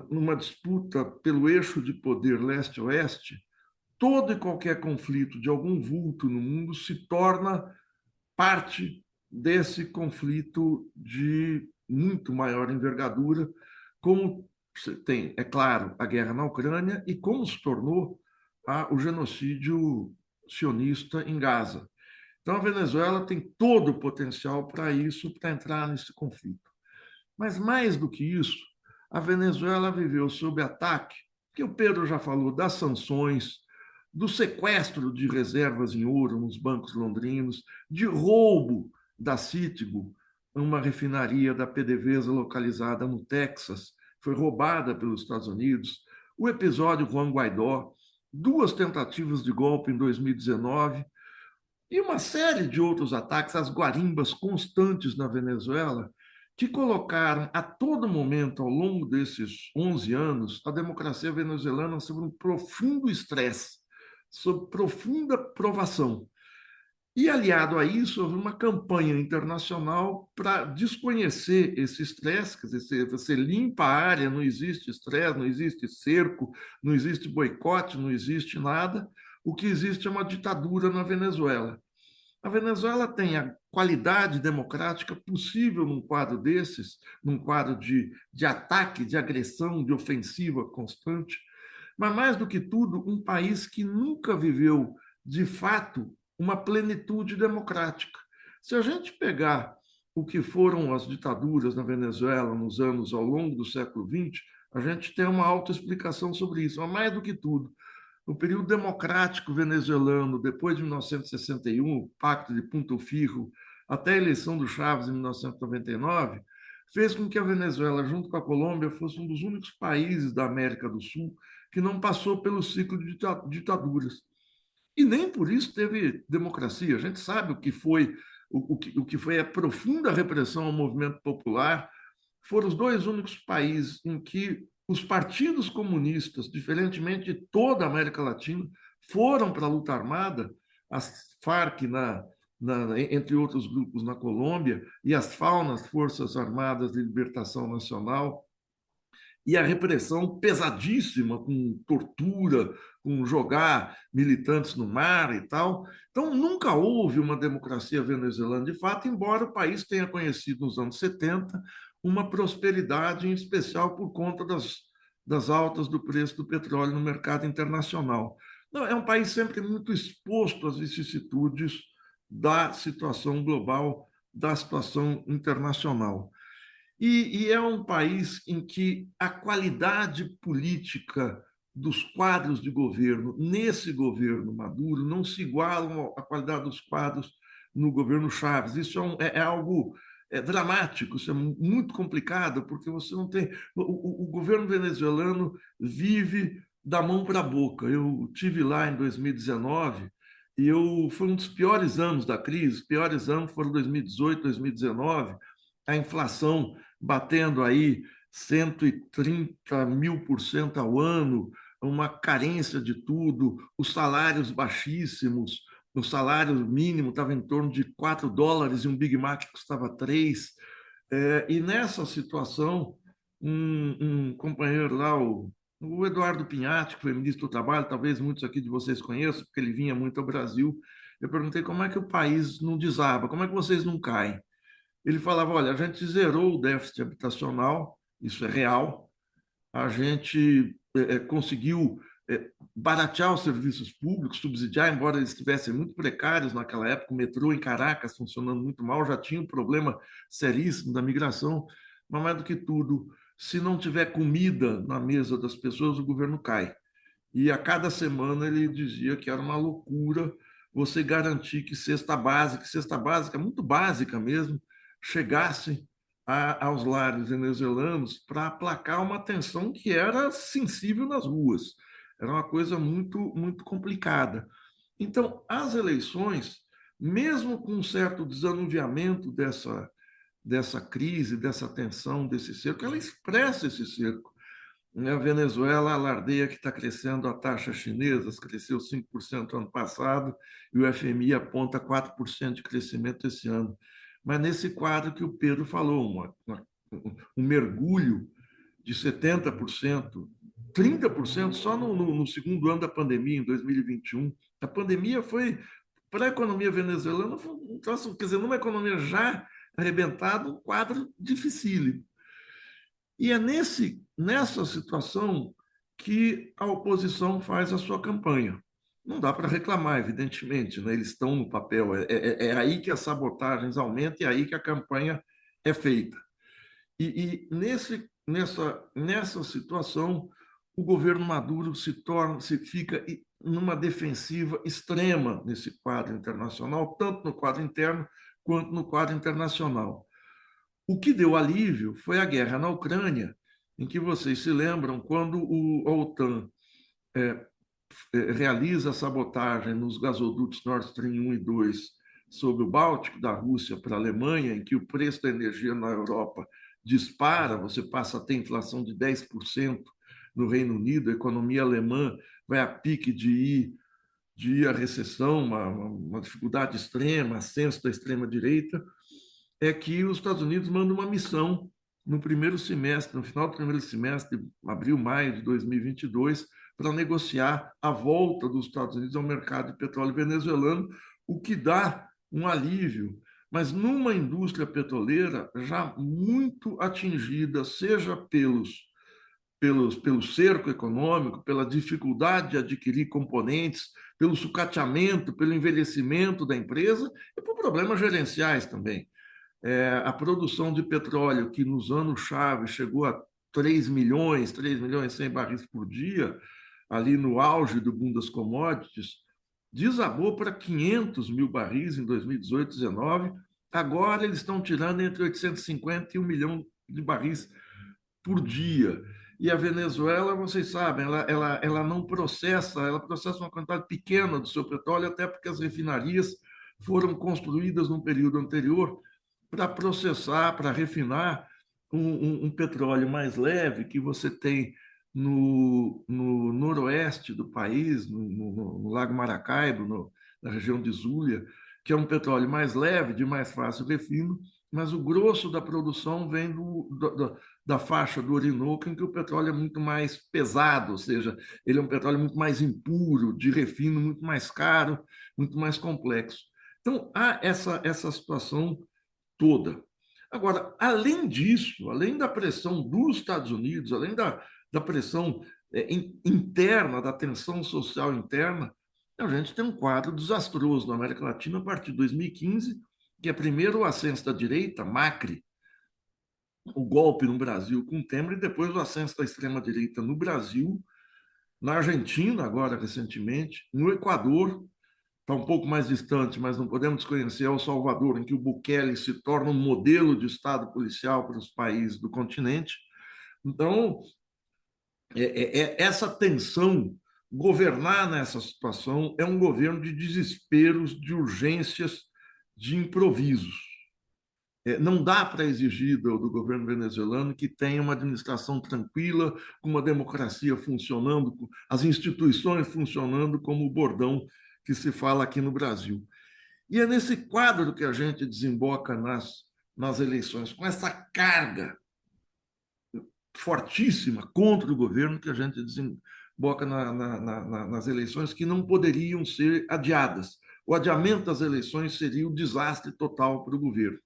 [SPEAKER 4] numa disputa pelo eixo de poder leste-oeste, todo e qualquer conflito de algum vulto no mundo se torna parte desse conflito de muito maior envergadura, como tem, é claro, a guerra na Ucrânia e como se tornou o genocídio sionista em Gaza. Então, a Venezuela tem todo o potencial para isso, para entrar nesse conflito. Mas, mais do que isso, a Venezuela viveu sob ataque, que o Pedro já falou, das sanções, do sequestro de reservas em ouro nos bancos londrinos, de roubo da Citgo, uma refinaria da PDVSA localizada no Texas, foi roubada pelos Estados Unidos, o episódio Juan Guaidó, 2 tentativas de golpe em 2019, e uma série de outros ataques às guarimbas constantes na Venezuela, que colocaram a todo momento, ao longo desses 11 anos, a democracia venezuelana sob um profundo estresse, sob profunda provação. E, aliado a isso, houve uma campanha internacional para desconhecer esse estresse, quer dizer, você limpa a área, não existe estresse, não existe cerco, não existe boicote, não existe nada. O que existe é uma ditadura na Venezuela. A Venezuela tem a qualidade democrática possível num quadro desses, num quadro de ataque, de agressão, de ofensiva constante, mas, mais do que tudo, um país que nunca viveu, de fato, uma plenitude democrática. Se a gente pegar o que foram as ditaduras na Venezuela nos anos ao longo do século XX, a gente tem uma autoexplicação sobre isso. Mas, mais do que tudo, o período democrático venezuelano, depois de 1961, o Pacto de Punto Fijo, até a eleição do Chávez em 1999, fez com que a Venezuela, junto com a Colômbia, fosse um dos únicos países da América do Sul que não passou pelo ciclo de ditaduras. E nem por isso teve democracia. A gente sabe o que foi a profunda repressão ao movimento popular. Foram os dois únicos países em que os partidos comunistas, diferentemente de toda a América Latina, foram para a luta armada, as Farc, entre outros grupos na Colômbia, e as FARC, as Forças Armadas de Libertação Nacional, e a repressão pesadíssima, com tortura, com jogar militantes no mar e tal. Então, nunca houve uma democracia venezuelana de fato, embora o país tenha conhecido nos anos 70 uma prosperidade, em especial por conta das altas do preço do petróleo no mercado internacional. Não, é um país sempre muito exposto às vicissitudes da situação global, da situação internacional. E é um país em que a qualidade política dos quadros de governo, nesse governo Maduro, não se igualam à qualidade dos quadros no governo Chávez. Isso é algo dramático, isso é muito complicado, porque você não tem. O governo venezuelano vive da mão para a boca. Eu tive lá em 2019 e foi um dos piores anos da crise. Os piores anos foram 2018, 2019. A inflação batendo aí 130.000% ao ano, uma carência de tudo, os salários baixíssimos, o salário mínimo estava em torno de $4 e um Big Mac custava 3. E nessa situação, um companheiro lá, o Eduardo Pinhatti, que foi ministro do Trabalho, talvez muitos aqui de vocês conheçam, porque ele vinha muito ao Brasil, eu perguntei como é que o país não desaba, como é que vocês não caem? Ele falava, olha, a gente zerou o déficit habitacional, isso é real, a gente conseguiu baratear os serviços públicos, subsidiar, embora eles estivessem muito precários naquela época, o metrô em Caracas funcionando muito mal, já tinha um problema seríssimo da migração, mas mais do que tudo, se não tiver comida na mesa das pessoas, o governo cai. E a cada semana ele dizia que era uma loucura você garantir que cesta básica, muito básica mesmo, chegasse aos lares venezuelanos para aplacar uma tensão que era sensível nas ruas. Era uma coisa muito, muito complicada. Então, as eleições, mesmo com um certo desanuviamento dessa crise, dessa tensão, desse cerco, ela expressa esse cerco. A Venezuela alardeia que está crescendo a taxa chinesa, cresceu 5% ano passado, e o FMI aponta 4% de crescimento esse ano. Mas nesse quadro que o Pedro falou, um mergulho de 70%, 30% só no segundo ano da pandemia, em 2021. A pandemia foi, para a economia venezuelana, quer dizer, numa economia já arrebentada, um quadro dificílimo. E é nessa situação que a oposição faz a sua campanha. Não dá para reclamar, evidentemente, né? Eles estão no papel, é aí que as sabotagens aumentam e é aí que a campanha é feita. E nessa situação, o governo Maduro fica numa defensiva extrema nesse quadro internacional, tanto no quadro interno quanto no quadro internacional. O que deu alívio foi a guerra na Ucrânia, em que vocês se lembram quando a OTAN realiza a sabotagem nos gasodutos Nord Stream 1 e 2 sobre o Báltico, da Rússia para a Alemanha, em que o preço da energia na Europa dispara, você passa a ter inflação de 10% no Reino Unido, a economia alemã vai a pique de ir à recessão, uma dificuldade extrema, ascenso da extrema-direita, é que os Estados Unidos mandam uma missão no primeiro semestre, no final do primeiro semestre, abril, maio de 2022, para negociar a volta dos Estados Unidos ao mercado de petróleo venezuelano, o que dá um alívio, mas numa indústria petroleira já muito atingida, seja pelo cerco econômico, pela dificuldade de adquirir componentes, pelo sucateamento, pelo envelhecimento da empresa e por problemas gerenciais também. A produção de petróleo, que nos anos-chave chegou a 3 milhões e 100 barris por dia, ali no auge do boom das commodities, desabou para 500 mil barris em 2018, 2019. Agora eles estão tirando entre 850 e 1 milhão de barris por dia. E a Venezuela, vocês sabem, ela não processa, ela processa uma quantidade pequena do seu petróleo, até porque as refinarias foram construídas no período anterior para processar, para refinar um petróleo mais leve que você tem no noroeste do país, no Lago Maracaibo, na região de Zulia, que é um petróleo mais leve, de mais fácil refino, mas o grosso da produção vem da faixa do Orinoco, em que o petróleo é muito mais pesado, ou seja, ele é um petróleo muito mais impuro, de refino muito mais caro, muito mais complexo. Então, há essa situação toda. Agora, além disso, além da pressão dos Estados Unidos, além da pressão interna, da tensão social interna, a gente tem um quadro desastroso na América Latina a partir de 2015, que é primeiro o ascenso da direita, Macri, o golpe no Brasil com Temer, e depois o ascenso da extrema-direita no Brasil, na Argentina, agora recentemente, no Equador, está um pouco mais distante, mas não podemos desconhecer El Salvador, em que o Bukele se torna um modelo de Estado policial para os países do continente. Então, essa tensão, governar nessa situação é um governo de desesperos, de urgências, de improvisos. Não dá para exigir do governo venezuelano que tenha uma administração tranquila, com uma democracia funcionando, as instituições funcionando como o bordão que se fala aqui no Brasil. E é nesse quadro que a gente desemboca nas eleições, com essa carga fortíssima contra o governo, que a gente desemboca nas eleições que não poderiam ser adiadas. O adiamento das eleições seria um desastre total para o governo.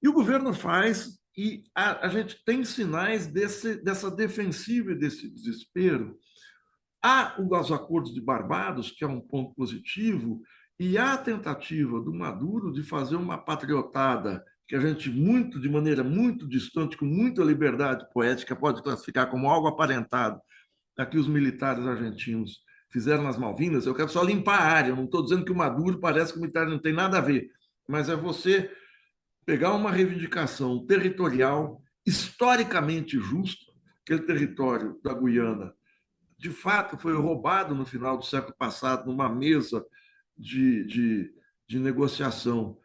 [SPEAKER 4] E o governo faz, e a gente tem sinais dessa defensiva e desse desespero. Há os acordos de Barbados, que é um ponto positivo, e há a tentativa do Maduro de fazer uma patriotada que a gente, de maneira muito distante, com muita liberdade poética, pode classificar como algo aparentado, aqui os militares argentinos fizeram nas Malvinas. Eu quero só limpar a área, eu não estou dizendo que o Maduro parece que o militar não tem nada a ver, mas é você pegar uma reivindicação territorial historicamente justa, aquele território da Guiana, de fato, foi roubado no final do século passado numa mesa de negociação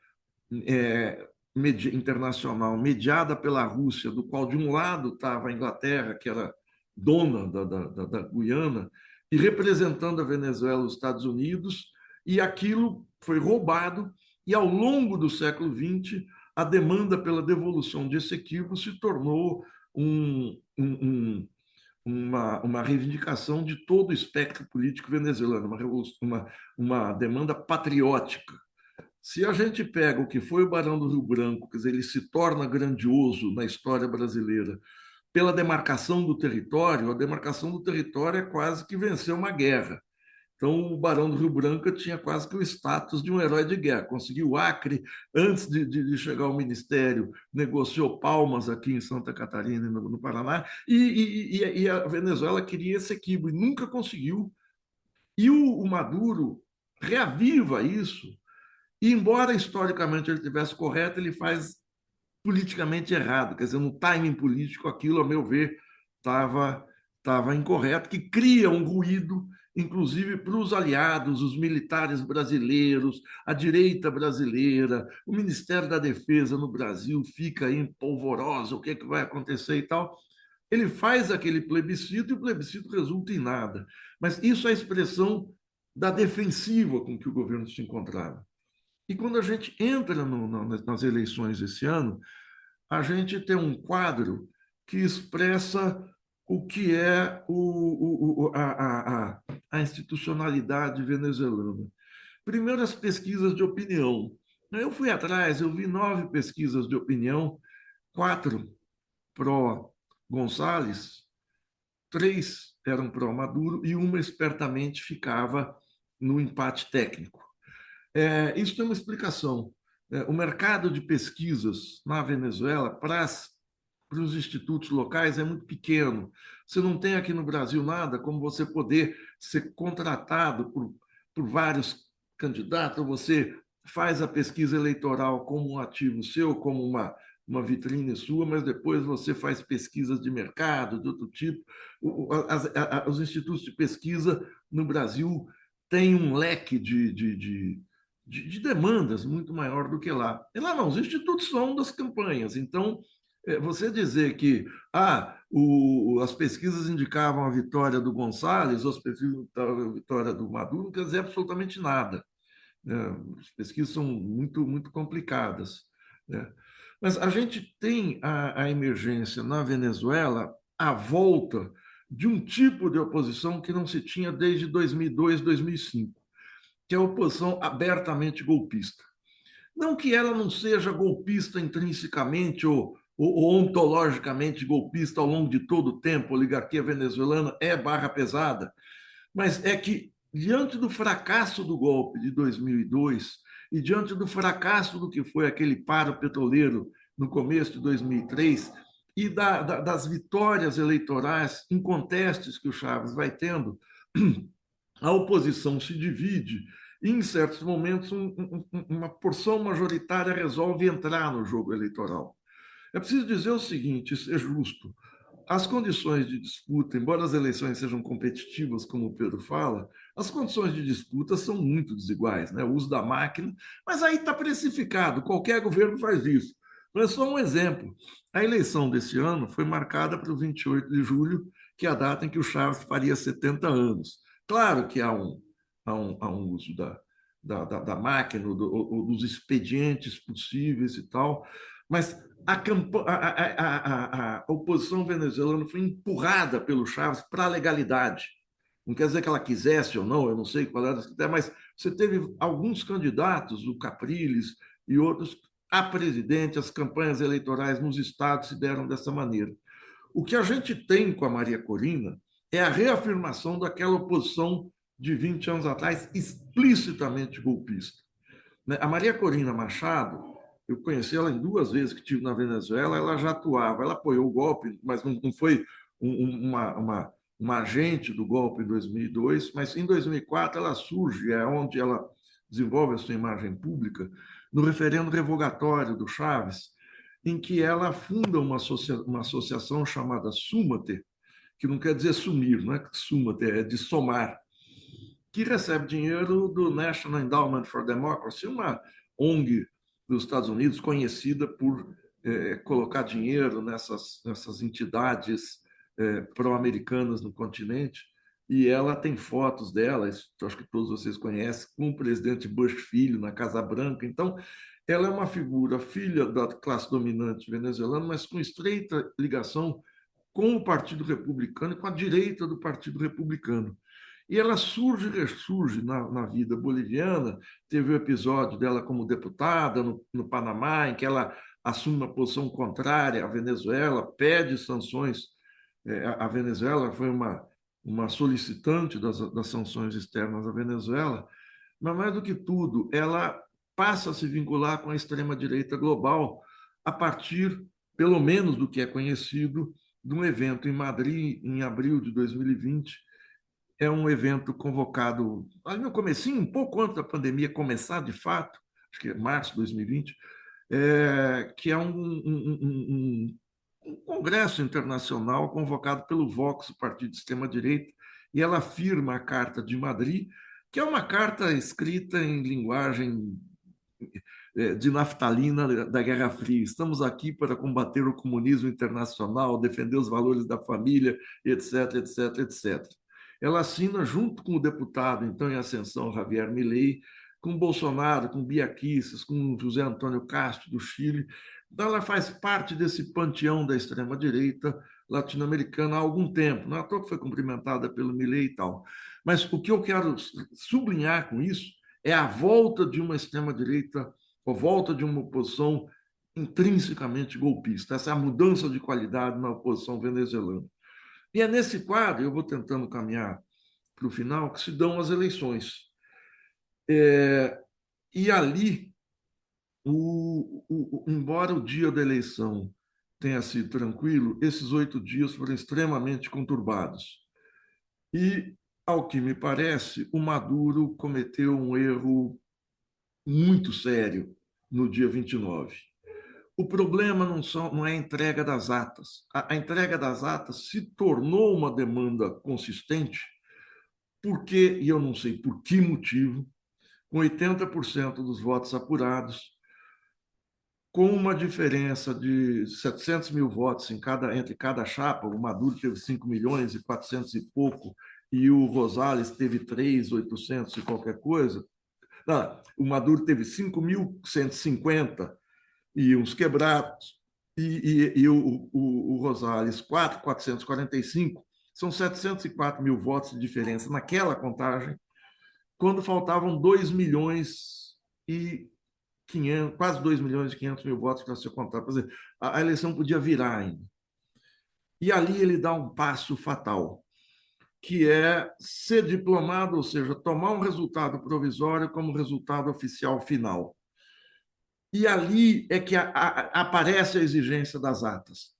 [SPEAKER 4] internacional mediada pela Rússia, do qual de um lado estava a Inglaterra, que era dona da Guiana, e representando a Venezuela os Estados Unidos, e aquilo foi roubado, e ao longo do século XX, a demanda pela devolução desse equívoco se tornou uma reivindicação de todo o espectro político venezuelano, uma demanda patriótica. Se a gente pega o que foi o Barão do Rio Branco, quer dizer, ele se torna grandioso na história brasileira pela demarcação do território, a demarcação do território é quase que vencer uma guerra. Então, o Barão do Rio Branco tinha quase que o status de um herói de guerra. Conseguiu o Acre, antes de chegar ao Ministério, negociou Palmas aqui em Santa Catarina, no Paraná, e a Venezuela queria esse equívoco, e nunca conseguiu. E o Maduro reaviva isso, e embora historicamente ele estivesse correto, ele faz politicamente errado. Quer dizer, no timing político, aquilo, a meu ver, estava incorreto, que cria um ruído inclusive para os aliados, os militares brasileiros, a direita brasileira, o Ministério da Defesa no Brasil fica aí polvorosa, o que é que vai acontecer e tal. Ele faz aquele plebiscito e o plebiscito resulta em nada. Mas isso é a expressão da defensiva com que o governo se encontrava. E quando a gente entra nas eleições esse ano, a gente tem um quadro que expressa o que é a institucionalidade venezuelana. Primeiro, as pesquisas de opinião. Eu fui atrás, eu vi 9 pesquisas de opinião, 4 pró-Gonçalves, 3 eram pró-Maduro e uma espertamente ficava no empate técnico. Isso tem uma explicação. O mercado de pesquisas na Venezuela para os institutos locais é muito pequeno. Você não tem aqui no Brasil nada como você poder ser contratado por vários candidatos, você faz a pesquisa eleitoral como um ativo seu, como uma vitrine sua, mas depois você faz pesquisas de mercado, de outro tipo. Os institutos de pesquisa no Brasil têm um leque de demandas muito maior do que lá. E lá não, os institutos são das campanhas. Então, você dizer que as pesquisas indicavam a vitória do Gonçalves, ou as pesquisas indicavam a vitória do Maduro, não quer dizer absolutamente nada. As pesquisas são muito, muito complicadas. Mas a gente tem a emergência na Venezuela à volta de um tipo de oposição que não se tinha desde 2002, 2005, que é a oposição abertamente golpista. Não que ela não seja golpista intrinsecamente ou ontologicamente golpista ao longo de todo o tempo, a oligarquia venezuelana é barra pesada, mas é que, diante do fracasso do golpe de 2002 e diante do fracasso do que foi aquele paro petroleiro no começo de 2003 e das vitórias eleitorais incontestes que o Chávez vai tendo, a oposição se divide e, em certos momentos, uma porção majoritária resolve entrar no jogo eleitoral. É preciso dizer o seguinte, isso é justo. As condições de disputa, embora as eleições sejam competitivas, como o Pedro fala, as condições de disputa são muito desiguais, né? O uso da máquina, mas aí está precificado, qualquer governo faz isso. Mas só um exemplo. A eleição desse ano foi marcada para o 28 de julho, que é a data em que o Chávez faria 70 anos. Claro que há um uso da máquina, dos expedientes possíveis e tal, mas a oposição venezuelana foi empurrada pelo Chávez para a legalidade. Não quer dizer que ela quisesse ou não, eu não sei qual era, mas você teve alguns candidatos, o Capriles e outros, a presidente, as campanhas eleitorais nos estados se deram dessa maneira. O que a gente tem com a Maria Corina é a reafirmação daquela oposição de 20 anos atrás, explicitamente golpista. A Maria Corina Machado, eu conheci ela em 2 vezes que estive na Venezuela, ela já atuava, ela apoiou o golpe, mas não foi uma agente do golpe em 2002, mas em 2004 ela surge, é onde ela desenvolve a sua imagem pública, no referendo revogatório do Chávez, em que ela funda uma associação chamada Súmate, que não quer dizer sumir, não é Súmate, é de somar, que recebe dinheiro do National Endowment for Democracy, uma ONG dos Estados Unidos conhecida por colocar dinheiro nessas entidades pró-americanas no continente, e ela tem fotos dela, acho que todos vocês conhecem, com o presidente Bush filho na Casa Branca. Então, ela é uma figura filha da classe dominante venezuelana, mas com estreita ligação com o Partido Republicano e com a direita do Partido Republicano. E ela surge e ressurge na vida boliviana. Teve o episódio dela como deputada no Panamá, em que ela assume uma posição contrária à Venezuela, pede sanções. A Venezuela foi uma solicitante das sanções externas à Venezuela, mas, mais do que tudo, ela passa a se vincular com a extrema-direita global a partir, pelo menos, do que é conhecido, de um evento em Madrid, em abril de 2020. É um evento convocado ali no comecinho, um pouco antes da pandemia começar, de fato, acho que é março de 2020, que é um congresso internacional convocado pelo Vox, o partido de extrema-direita, e ela firma a Carta de Madrid, que é uma carta escrita em linguagem de naftalina da Guerra Fria. Estamos aqui para combater o comunismo internacional, defender os valores da família, etc, etc, etc. Ela assina junto com o deputado, então em ascensão, Javier Milei, com Bolsonaro, com Bia Kicis, com José Antônio Castro, do Chile. Então, ela faz parte desse panteão da extrema-direita latino-americana há algum tempo. Não é à toa que foi cumprimentada pelo Milei e tal. Mas o que eu quero sublinhar com isso é a volta de uma extrema-direita, a volta de uma oposição intrinsecamente golpista. Essa é a mudança de qualidade na oposição venezuelana. E é nesse quadro, eu vou tentando caminhar para o final, que se dão as eleições. E ali, embora o dia da eleição tenha sido tranquilo, esses 8 dias foram extremamente conturbados. E, ao que me parece, o Maduro cometeu um erro muito sério no dia 29. O problema não é a entrega das atas. A entrega das atas se tornou uma demanda consistente porque, e eu não sei por que motivo, com 80% dos votos apurados, com uma diferença de 700 mil votos entre cada chapa, o Maduro teve 5 milhões e 400 e pouco, e o Rosales teve 3.800 e qualquer coisa. Não, o Maduro teve 5.150 e uns quebrados, e o Rosales 4.445, são 704 mil votos de diferença naquela contagem, quando faltavam 2 milhões e 500, quase 2 milhões e 500 mil votos para ser contado. Quer dizer, a eleição podia virar ainda. E ali ele dá um passo fatal, que é ser diplomado, ou seja, tomar um resultado provisório como resultado oficial final. E ali é que aparece a exigência das atas.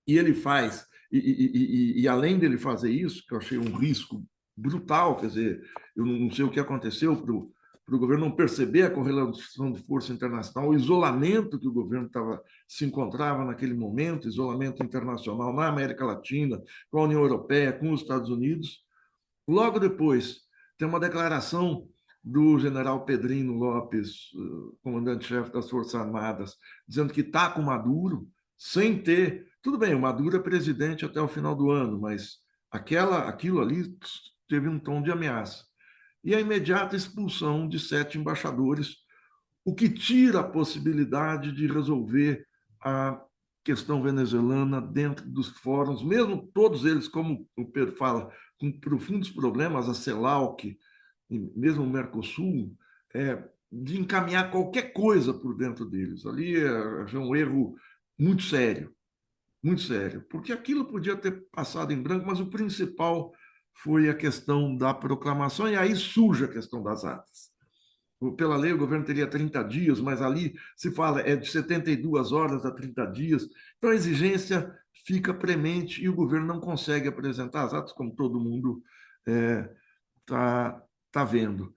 [SPEAKER 4] E ele faz, e além dele fazer isso, que eu achei um risco brutal, quer dizer, eu não sei o que aconteceu para o governo não perceber a correlação de força internacional, o isolamento que o governo se encontrava naquele momento, isolamento internacional na América Latina, com a União Europeia, com os Estados Unidos. Logo depois, tem uma declaração do general Pedrinho Lopes, comandante-chefe das Forças Armadas, dizendo que está com Maduro, sem ter... Tudo bem, o Maduro é presidente até o final do ano, mas aquilo ali teve um tom de ameaça. E a imediata expulsão de 7 embaixadores, o que tira a possibilidade de resolver a questão venezuelana dentro dos fóruns, mesmo todos eles, como o Pedro fala, com profundos problemas, a CELAC, mesmo o Mercosul, de encaminhar qualquer coisa por dentro deles. Ali é um erro muito sério, porque aquilo podia ter passado em branco, mas o principal foi a questão da proclamação, e aí surge a questão das atas. Pela lei, o governo teria 30 dias, mas ali se fala de 72 horas a 30 dias. Então, a exigência fica premente e o governo não consegue apresentar as atas, como todo mundo tá vendo.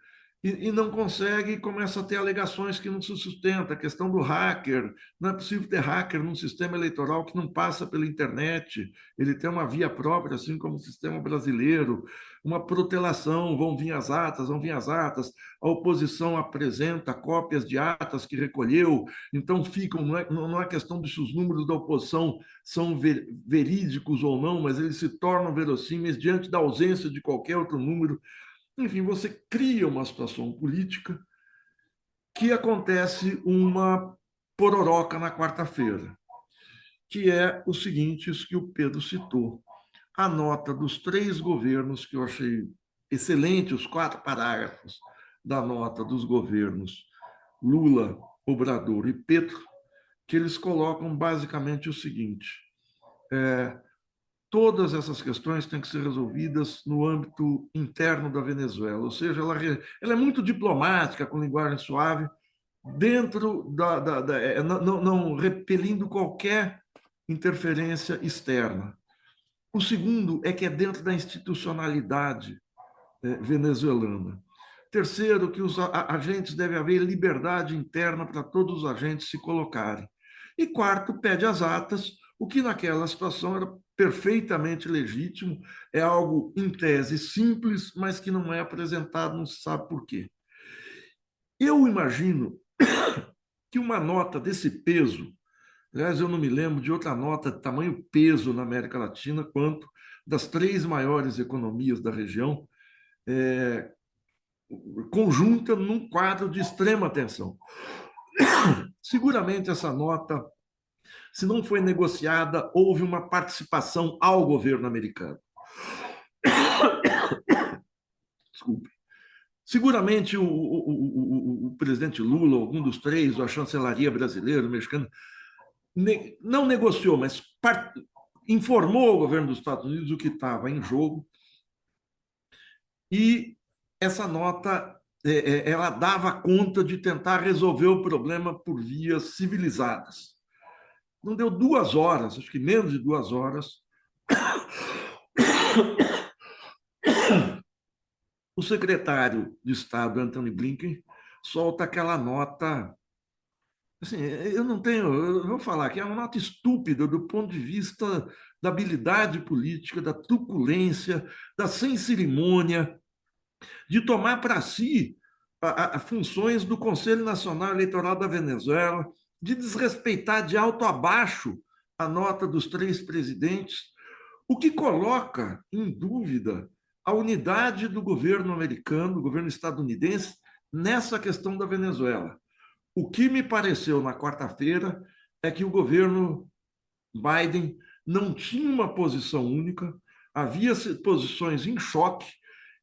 [SPEAKER 4] E não consegue e começa a ter alegações que não se sustenta. A questão do hacker. Não é possível ter hacker num sistema eleitoral que não passa pela internet. Ele tem uma via própria, assim como o sistema brasileiro. Uma protelação, vão vir as atas. A oposição apresenta cópias de atas que recolheu. Então, não é questão de se os números da oposição são verídicos ou não, mas eles se tornam verossímeis diante da ausência de qualquer outro número. Enfim, você cria uma situação política que acontece uma pororoca na quarta-feira, que é o seguinte, isso que o Pedro citou. A nota dos 3 governos, que eu achei excelente, os 4 parágrafos da nota dos governos Lula, Obrador e Petro, que eles colocam basicamente o seguinte: todas essas questões têm que ser resolvidas no âmbito interno da Venezuela, ou seja, ela é muito diplomática, com linguagem suave, dentro não repelindo qualquer interferência externa. O segundo é que é dentro da institucionalidade venezuelana. Terceiro, que os agentes devem haver liberdade interna para todos os agentes se colocarem. E quarto, pede as atas, o que naquela situação era perfeitamente legítimo, é algo, em tese, simples, mas que não é apresentado, não se sabe por quê. Eu imagino que uma nota desse peso, aliás, eu não me lembro de outra nota de tamanho peso na América Latina quanto das 3 maiores economias da região, conjunta num quadro de extrema tensão. Seguramente essa nota, se não foi negociada, houve uma participação ao governo americano. Desculpe. Seguramente o presidente Lula, algum dos 3, ou a chancelaria brasileira, mexicana, não negociou, mas informou o governo dos Estados Unidos o que estava em jogo. E essa nota ela dava conta de tentar resolver o problema por vias civilizadas. Não deu 2 horas, acho que menos de 2 horas, o secretário de Estado, Antony Blinken, solta aquela nota. Assim, eu vou falar que é uma nota estúpida do ponto de vista da habilidade política, da truculência, da sem cerimônia, de tomar para si funções do Conselho Nacional Eleitoral da Venezuela, de desrespeitar de alto a baixo a nota dos 3 presidentes, o que coloca em dúvida a unidade do governo americano, do governo estadunidense, nessa questão da Venezuela. O que me pareceu na quarta-feira é que o governo Biden não tinha uma posição única, havia posições em choque,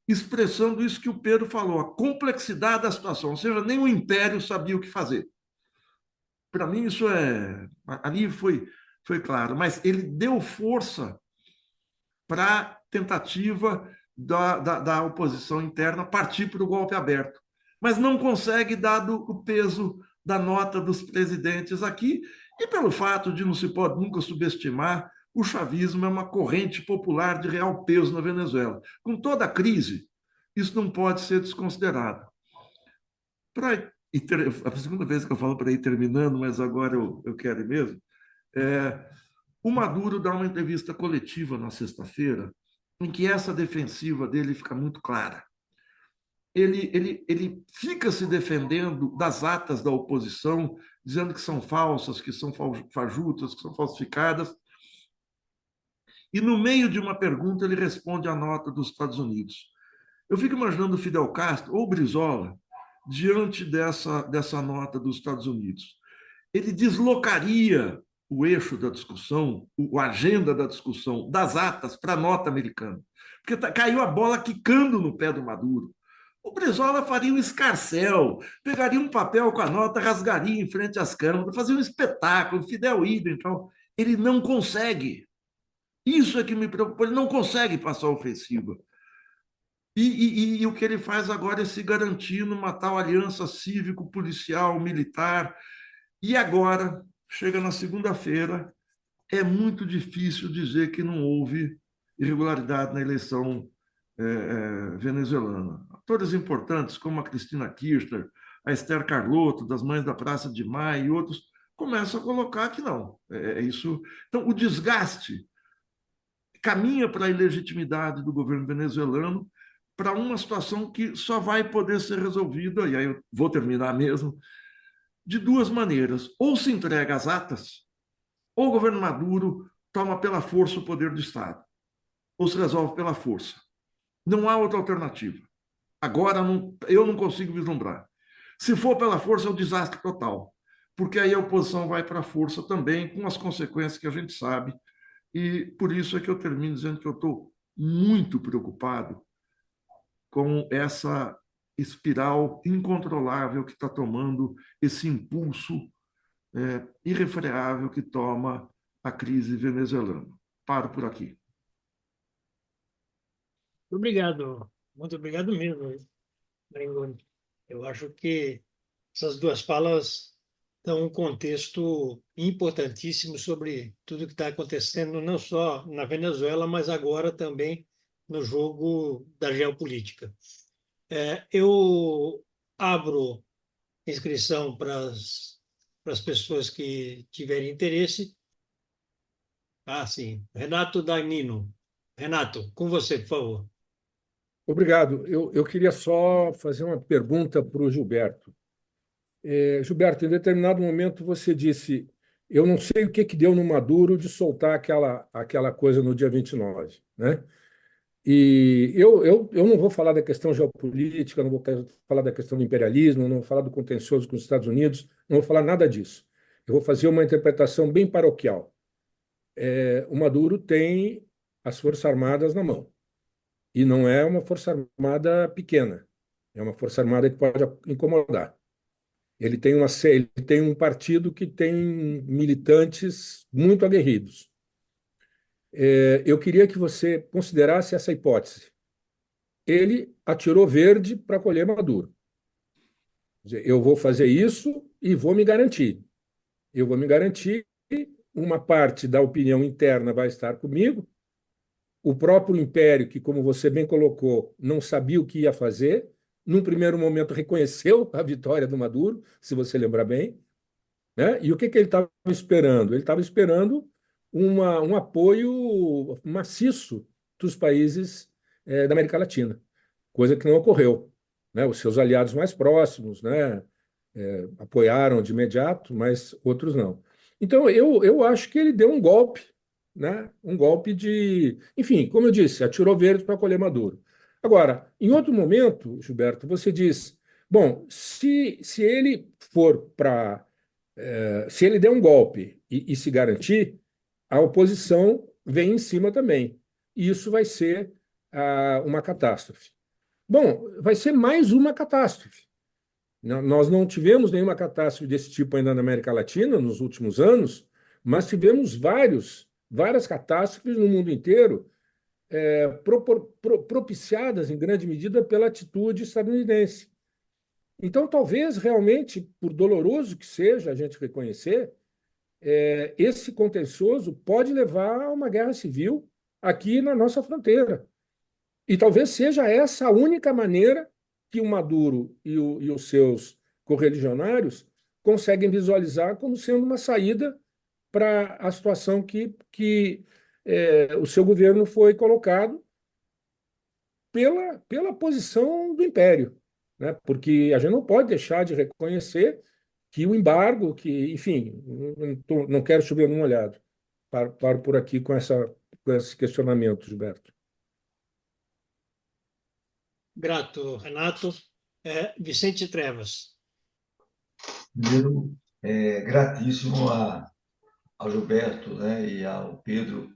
[SPEAKER 4] expressando isso que o Pedro falou, a complexidade da situação, ou seja, nem o império sabia o que fazer. Para mim, isso ali foi claro, mas ele deu força para a tentativa da oposição interna partir para o golpe aberto, mas não consegue, dado o peso da nota dos presidentes aqui, e pelo fato de não se pode nunca subestimar, o chavismo é uma corrente popular de real peso na Venezuela. Com toda a crise, isso não pode ser desconsiderado. A segunda vez que eu falo para ir terminando, mas agora eu quero ir mesmo, o Maduro dá uma entrevista coletiva na sexta-feira, em que essa defensiva dele fica muito clara. Ele fica se defendendo das atas da oposição, dizendo que são falsas, que são fajutas, que são falsificadas. E no meio de uma pergunta ele responde à nota dos Estados Unidos. Eu fico imaginando o Fidel Castro ou o Brizola diante dessa nota dos Estados Unidos. Ele deslocaria o eixo da discussão, a agenda da discussão das atas para a nota americana. Porque caiu a bola quicando no pé do Maduro. O Brizola faria um escarcéu, pegaria um papel com a nota, rasgaria em frente às câmeras, fazia um espetáculo, Fidel Idem, então. Ele não consegue. Isso é que me preocupa, ele não consegue passar a ofensiva. E o que ele faz agora é se garantir numa tal aliança cívico-policial, militar. E agora, chega na segunda-feira, é muito difícil dizer que não houve irregularidade na eleição venezuelana. Atores importantes, como a Cristina Kirchner, a Esther Carlotto, das Mães da Praça de Maio e outros, começam a colocar que não. Isso. Então, o desgaste caminha para a ilegitimidade do governo venezuelano, para uma situação que só vai poder ser resolvida, e aí eu vou terminar mesmo, de 2 maneiras. Ou se entrega as atas, ou o governo Maduro toma pela força o poder do Estado, ou se resolve pela força. Não há outra alternativa. Agora eu não consigo vislumbrar. Se for pela força, é um desastre total, porque aí a oposição vai para a força também, com as consequências que a gente sabe. E por isso é que eu termino dizendo que eu estou muito preocupado com essa espiral incontrolável que está tomando esse impulso irrefreável que toma a crise venezuelana. Paro por aqui.
[SPEAKER 1] Obrigado, muito obrigado mesmo, Mengoni. Eu acho que essas 2 falas dão um contexto importantíssimo sobre tudo que está acontecendo, não só na Venezuela, mas agora também no jogo da geopolítica. Eu abro inscrição para as pessoas que tiverem interesse. Ah, sim. Renato Dagnino. Renato, com você, por favor.
[SPEAKER 5] Obrigado. Eu queria só fazer uma pergunta para o Gilberto. Gilberto, em determinado momento você disse: eu não sei o que que deu no Maduro de soltar aquela coisa no dia 29, né? E eu não vou falar da questão geopolítica, não vou falar da questão do imperialismo, não vou falar do contencioso com os Estados Unidos, não vou falar nada disso. Eu vou fazer uma interpretação bem paroquial. O Maduro tem as Forças Armadas na mão. E não é uma força armada pequena, é uma força armada que pode incomodar. Ele tem um partido que tem militantes muito aguerridos. Eu queria que você considerasse essa hipótese. Ele atirou verde para colher Maduro. Quer dizer, eu vou fazer isso e vou me garantir. Eu vou me garantir, uma parte da opinião interna vai estar comigo, o próprio Império, que, como você bem colocou, não sabia o que ia fazer, num primeiro momento reconheceu a vitória do Maduro, se você lembrar bem, né? E o que ele estava esperando? Ele estava esperando um apoio maciço dos países da América Latina, coisa que não ocorreu, né? Os seus aliados mais próximos, né, apoiaram de imediato, mas outros não. Então, eu acho que ele deu um golpe, né? Um golpe de. Enfim, como eu disse, atirou verde para colher Maduro. Agora, em outro momento, Gilberto, você diz: bom, se ele for para. Se ele der um golpe e se garantir, a oposição vem em cima também. E isso vai ser uma catástrofe. Bom, vai ser mais uma catástrofe. Nós não tivemos nenhuma catástrofe desse tipo ainda na América Latina nos últimos anos, mas tivemos várias catástrofes no mundo inteiro, propiciadas em grande medida pela atitude estadunidense. Então, talvez realmente, por doloroso que seja a gente reconhecer, esse contencioso pode levar a uma guerra civil aqui na nossa fronteira. E talvez seja essa a única maneira que o Maduro e os seus correligionários conseguem visualizar como sendo uma saída para a situação que o seu governo foi colocado pela posição do Império, né? Porque a gente não pode deixar de reconhecer que o embargo, que, enfim, não quero chover num molhado. Paro por aqui com esse questionamento, Gilberto.
[SPEAKER 1] Grato, Renato. Vicente Trevas.
[SPEAKER 2] Primeiro, gratíssimo ao Gilberto, né, e ao Pedro.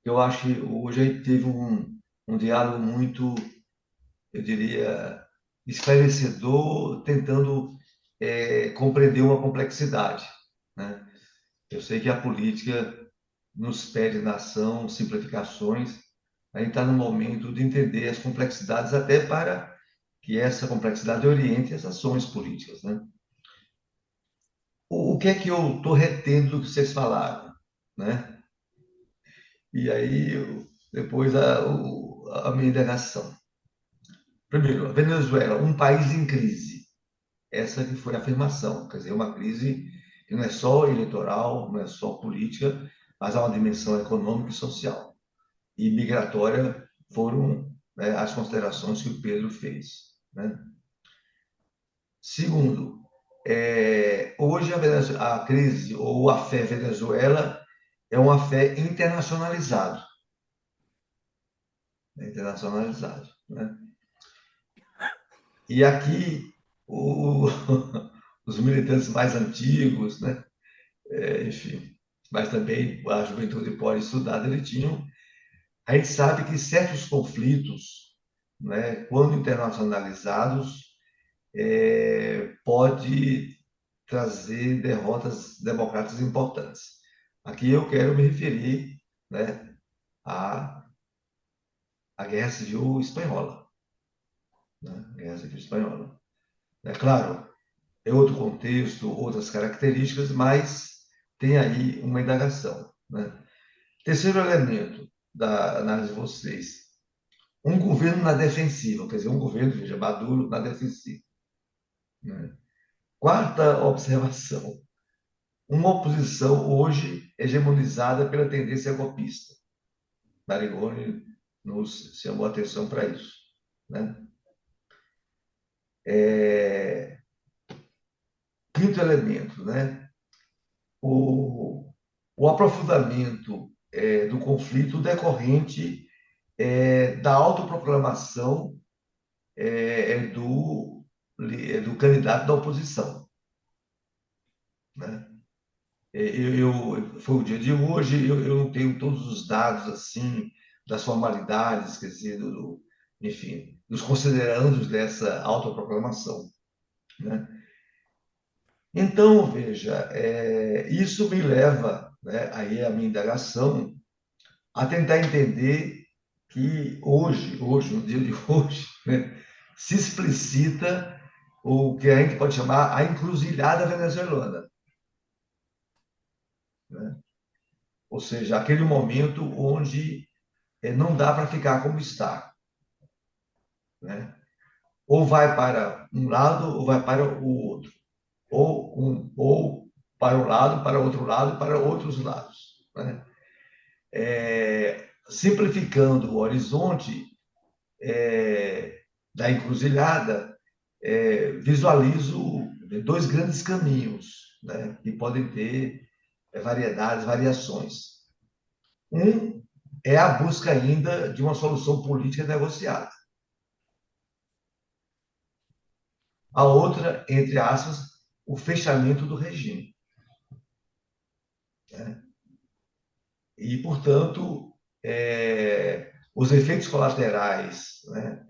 [SPEAKER 2] Eu acho que hoje a gente teve um diálogo muito, eu diria, esclarecedor, tentando compreender uma complexidade, né? Eu sei que a política nos pede nação simplificações. A gente está no momento de entender as complexidades, até para que essa complexidade oriente as ações políticas, né? O que é que eu estou retendo do que vocês falaram, né? E aí, depois a minha indagação. Primeiro, a Venezuela, um país em crise. Essa que foi a afirmação. Quer dizer, uma crise que não é só eleitoral, não é só política, mas há uma dimensão econômica e social. E migratória foram, né, as considerações que o Pedro fez, né? Segundo, hoje a crise ou a fé Venezuela é uma fé internacionalizada, internacionalizado, né? E aqui os militantes mais antigos, né? Enfim, mas também a juventude pode estudar direitinho. A gente sabe que certos conflitos, né, quando internacionalizados, pode trazer derrotas democráticas importantes. Aqui eu quero me referir, né, à, à Guerra Civil Espanhola, né? Guerra Civil Espanhola. É claro, é outro contexto, outras características, mas tem aí uma indagação, né? Terceiro elemento da análise de vocês, um governo na defensiva, quer dizer, um governo, veja, Maduro na defensiva, né? Quarta observação, uma oposição hoje hegemonizada pela tendência golpista. Marigoni nos chamou a atenção para isso, né? Quinto elemento, né? O aprofundamento do conflito decorrente da autoproclamação do candidato da oposição, né? Foi o dia de hoje, eu não tenho todos os dados assim das formalidades, quer dizer, enfim, dos considerandos dessa autoproclamação, né? Então, veja, isso me leva, né, aí a minha indagação, a tentar entender que hoje, no dia de hoje, né, se explicita o que a gente pode chamar a encruzilhada venezuelana, né? Ou seja, aquele momento onde não dá para ficar como está, né? Ou vai para um lado ou vai para o outro, ou para um lado, para outro lado, para outros lados, né? Simplificando o horizonte da encruzilhada, visualizo dois grandes caminhos, né, que podem ter variedades, variações. Um é a busca ainda de uma solução política negociada. A outra, entre aspas, o fechamento do regime, né? E, portanto, os efeitos colaterais, né,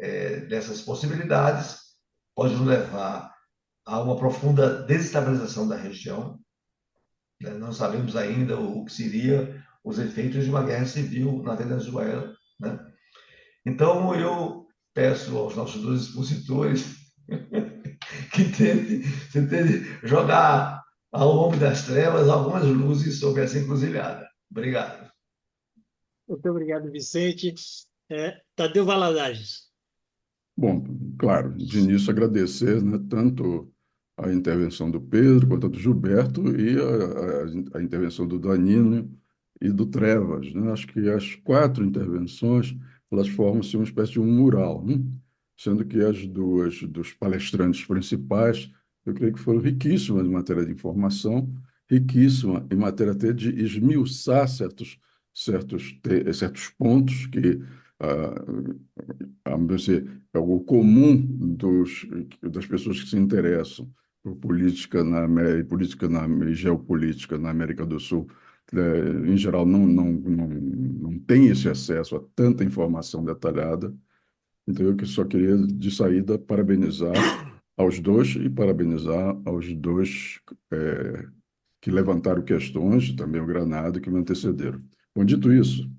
[SPEAKER 2] dessas possibilidades podem nos levar a uma profunda desestabilização da região, né? Não sabemos ainda o que seria os efeitos de uma guerra civil na Venezuela, né? Então, eu peço aos nossos dois expositores que tentem jogar ao longo das trevas algumas luzes sobre essa encruzilhada. Obrigado.
[SPEAKER 1] Muito obrigado, Vicente. Tadeu Valadares.
[SPEAKER 6] Bom, claro, de início agradecer, né, tanto a intervenção do Pedro quanto a do Gilberto e a intervenção do Danilo e do Trevas, né? Acho que as quatro intervenções elas formam-se uma espécie de um mural, né? Sendo que as duas dos palestrantes principais, eu creio que foram riquíssimas em matéria de informação, riquíssima em matéria até de esmiuçar certos pontos que vamos dizer, é o comum das pessoas que se interessam por política na América, e geopolítica na América do Sul, em geral, não tem esse acesso a tanta informação detalhada. Então, eu que só queria, de saída, parabenizar aos dois e parabenizar aos dois que levantaram questões, também o Granado, que me antecederam. Bom, dito isso,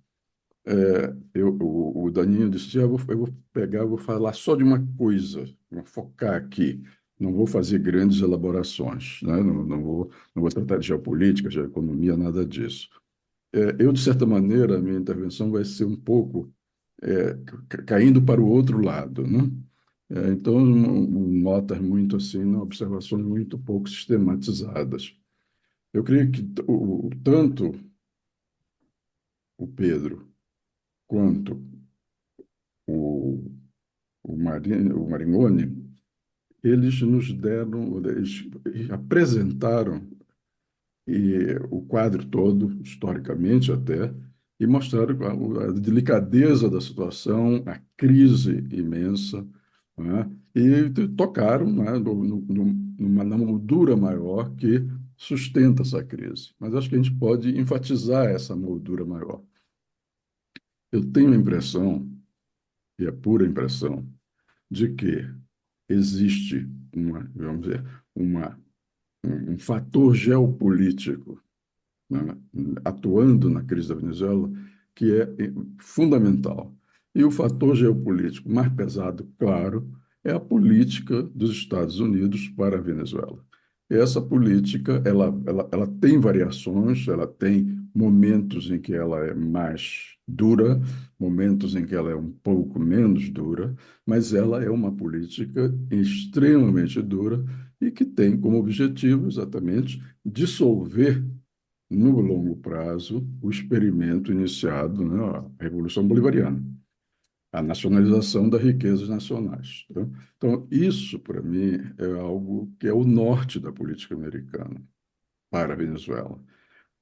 [SPEAKER 6] o Daninho disse, eu vou falar só de uma coisa, vou focar aqui, não vou fazer grandes elaborações, né? Não vou tratar de geopolítica, de economia, nada disso. Eu, de certa maneira, a minha intervenção vai ser um pouco caindo para o outro lado, né? Então, notas muito assim, observações muito pouco sistematizadas. Eu creio que tanto o Pedro quanto o, o Maringoni, eles nos deram, eles apresentaram o quadro todo, historicamente até, e mostraram a delicadeza da situação, a crise imensa, né? E tocaram, né, numa moldura maior que sustenta essa crise. Mas acho que a gente pode enfatizar essa moldura maior. Eu tenho a impressão, e é pura impressão, de que existe vamos dizer, um fator geopolítico, né, atuando na crise da Venezuela, que é fundamental. E o fator geopolítico mais pesado, claro, é a política dos Estados Unidos para a Venezuela. E essa política, ela tem variações, ela tem momentos em que ela é mais dura, momentos em que ela é um pouco menos dura, mas ela é uma política extremamente dura e que tem como objetivo exatamente dissolver no longo prazo o experimento iniciado, né, a Revolução Bolivariana, a nacionalização das riquezas nacionais. Tá? Então, isso, para mim, é algo que é o norte da política americana para a Venezuela.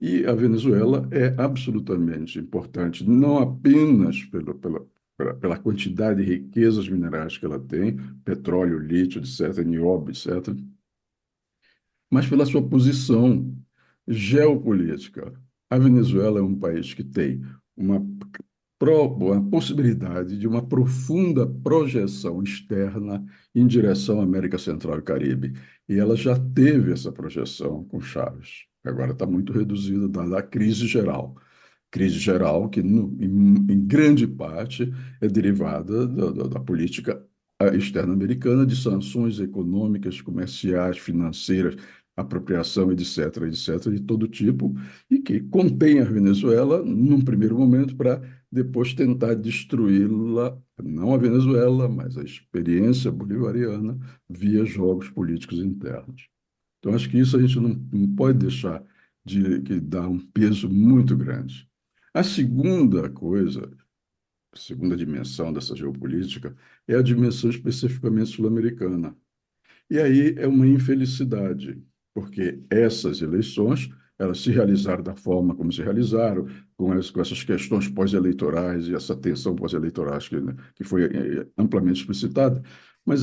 [SPEAKER 6] E a Venezuela é absolutamente importante, não apenas pela quantidade de riquezas minerais que ela tem, petróleo, lítio, etc., nióbio, etc., mas pela sua posição geopolítica. A Venezuela é um país que tem uma, uma possibilidade de uma profunda projeção externa em direção à América Central e Caribe. E ela já teve essa projeção com Chávez. Agora está muito reduzida, dada a crise geral. Crise geral que, em grande parte, é derivada da política externa americana, de sanções econômicas, comerciais, financeiras, apropriação, etc., etc., de todo tipo, e que contém a Venezuela num primeiro momento para depois tentar destruí-la, não a Venezuela, mas a experiência bolivariana via jogos políticos internos. Então, acho que isso a gente não pode deixar de dar um peso muito grande. A segunda coisa, a segunda dimensão dessa geopolítica, é a dimensão especificamente sul-americana. E aí é uma infelicidade, porque essas eleições, elas se realizaram da forma como se realizaram, com essas questões pós-eleitorais e essa tensão pós-eleitoral que foi amplamente explicitada, mas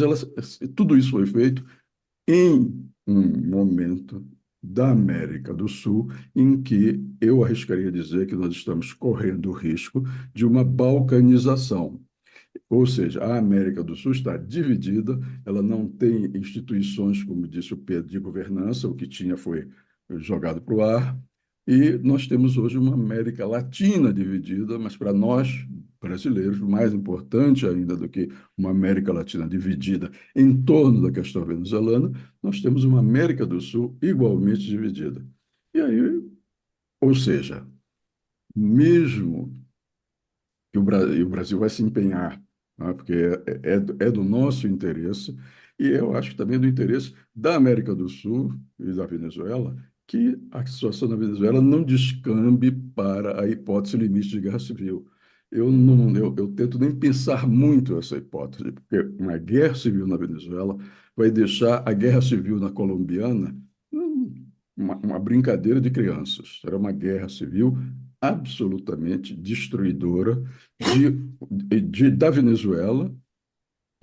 [SPEAKER 6] tudo isso foi feito em um momento da América do Sul em que eu arriscaria dizer que nós estamos correndo o risco de uma balcanização. Ou seja, a América do Sul está dividida, ela não tem instituições, como disse o Pedro, de governança, o que tinha foi jogado para o ar, e nós temos hoje uma América Latina dividida, mas para nós, brasileiros, mais importante ainda do que uma América Latina dividida em torno da questão venezuelana, nós temos uma América do Sul igualmente dividida. E aí, ou seja, mesmo que o Brasil vai se empenhar, né, porque é do nosso interesse, e eu acho que também é do interesse da América do Sul e da Venezuela, que a situação na Venezuela não descambe para a hipótese limite de guerra civil. Eu tento nem pensar muito essa hipótese, porque uma guerra civil na Venezuela vai deixar a guerra civil na colombiana uma brincadeira de crianças. Será uma guerra civil absolutamente destruidora da Venezuela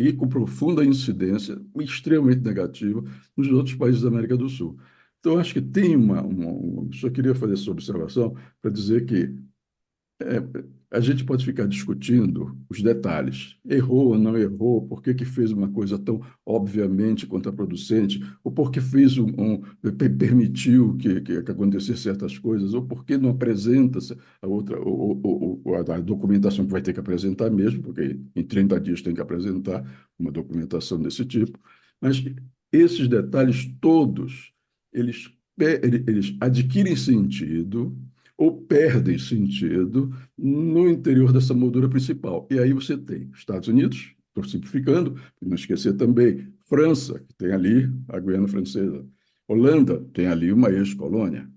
[SPEAKER 6] e com profunda incidência, extremamente negativa, nos outros países da América do Sul. Então, acho que tem só queria fazer essa observação para dizer que a gente pode ficar discutindo os detalhes. Errou ou não errou? Por que que fez uma coisa tão obviamente contraproducente? Ou por que fez permitiu que acontecesse certas coisas? Ou por que não apresenta a outra, a documentação que vai ter que apresentar mesmo, porque em 30 dias tem que apresentar uma documentação desse tipo. Mas esses detalhes todos, eles adquirem sentido ou perdem sentido no interior dessa moldura principal. E aí você tem Estados Unidos, estou simplificando, não esquecer também França, que tem ali a Guiana Francesa, Holanda tem ali uma ex-colônia,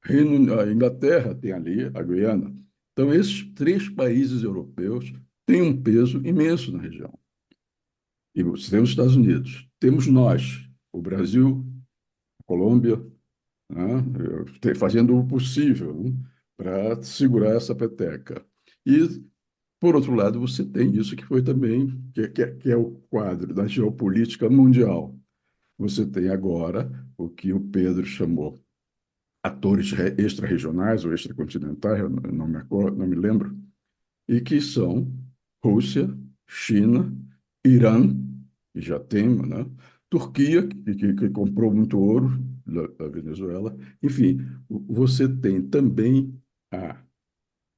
[SPEAKER 6] a Inglaterra tem ali a Guiana. Então, esses três países europeus têm um peso imenso na região. E você tem os Estados Unidos, temos nós, o Brasil, a Colômbia, né, fazendo o possível, né, para segurar essa peteca. E, por outro lado, você tem isso que foi também, que é o quadro da geopolítica mundial. Você tem agora o que o Pedro chamou atores extra-regionais ou extracontinentais, eu não me lembro, e que são Rússia, China, Irã, que já tem, né? Turquia, que comprou muito ouro da Venezuela. Enfim, você tem também a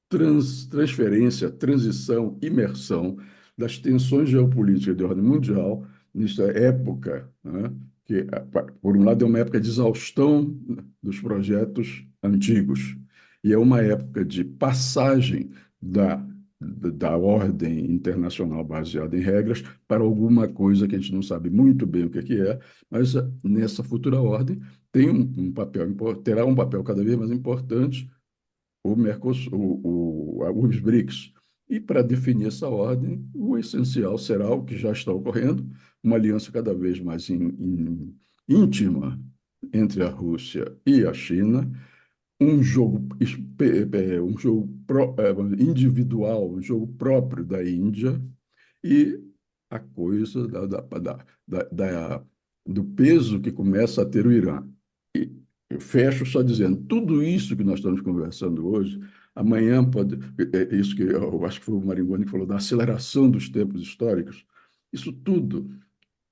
[SPEAKER 6] transferência, transição, imersão das tensões geopolíticas de ordem mundial nesta época, né? Que, por um lado, é uma época de exaustão dos projetos antigos, e é uma época de passagem da ordem internacional baseada em regras para alguma coisa que a gente não sabe muito bem o que é, mas nessa futura ordem tem terá um papel cada vez mais importante o Mercosul, os BRICS. E para definir essa ordem, o essencial será o que já está ocorrendo, uma aliança cada vez mais íntima entre a Rússia e a China, um jogo individual, um jogo próprio da Índia e a coisa do peso que começa a ter o Irã. E eu fecho só dizendo, tudo isso que nós estamos conversando hoje, amanhã pode, isso que eu acho que foi o Maringoni que falou, da aceleração dos tempos históricos, isso tudo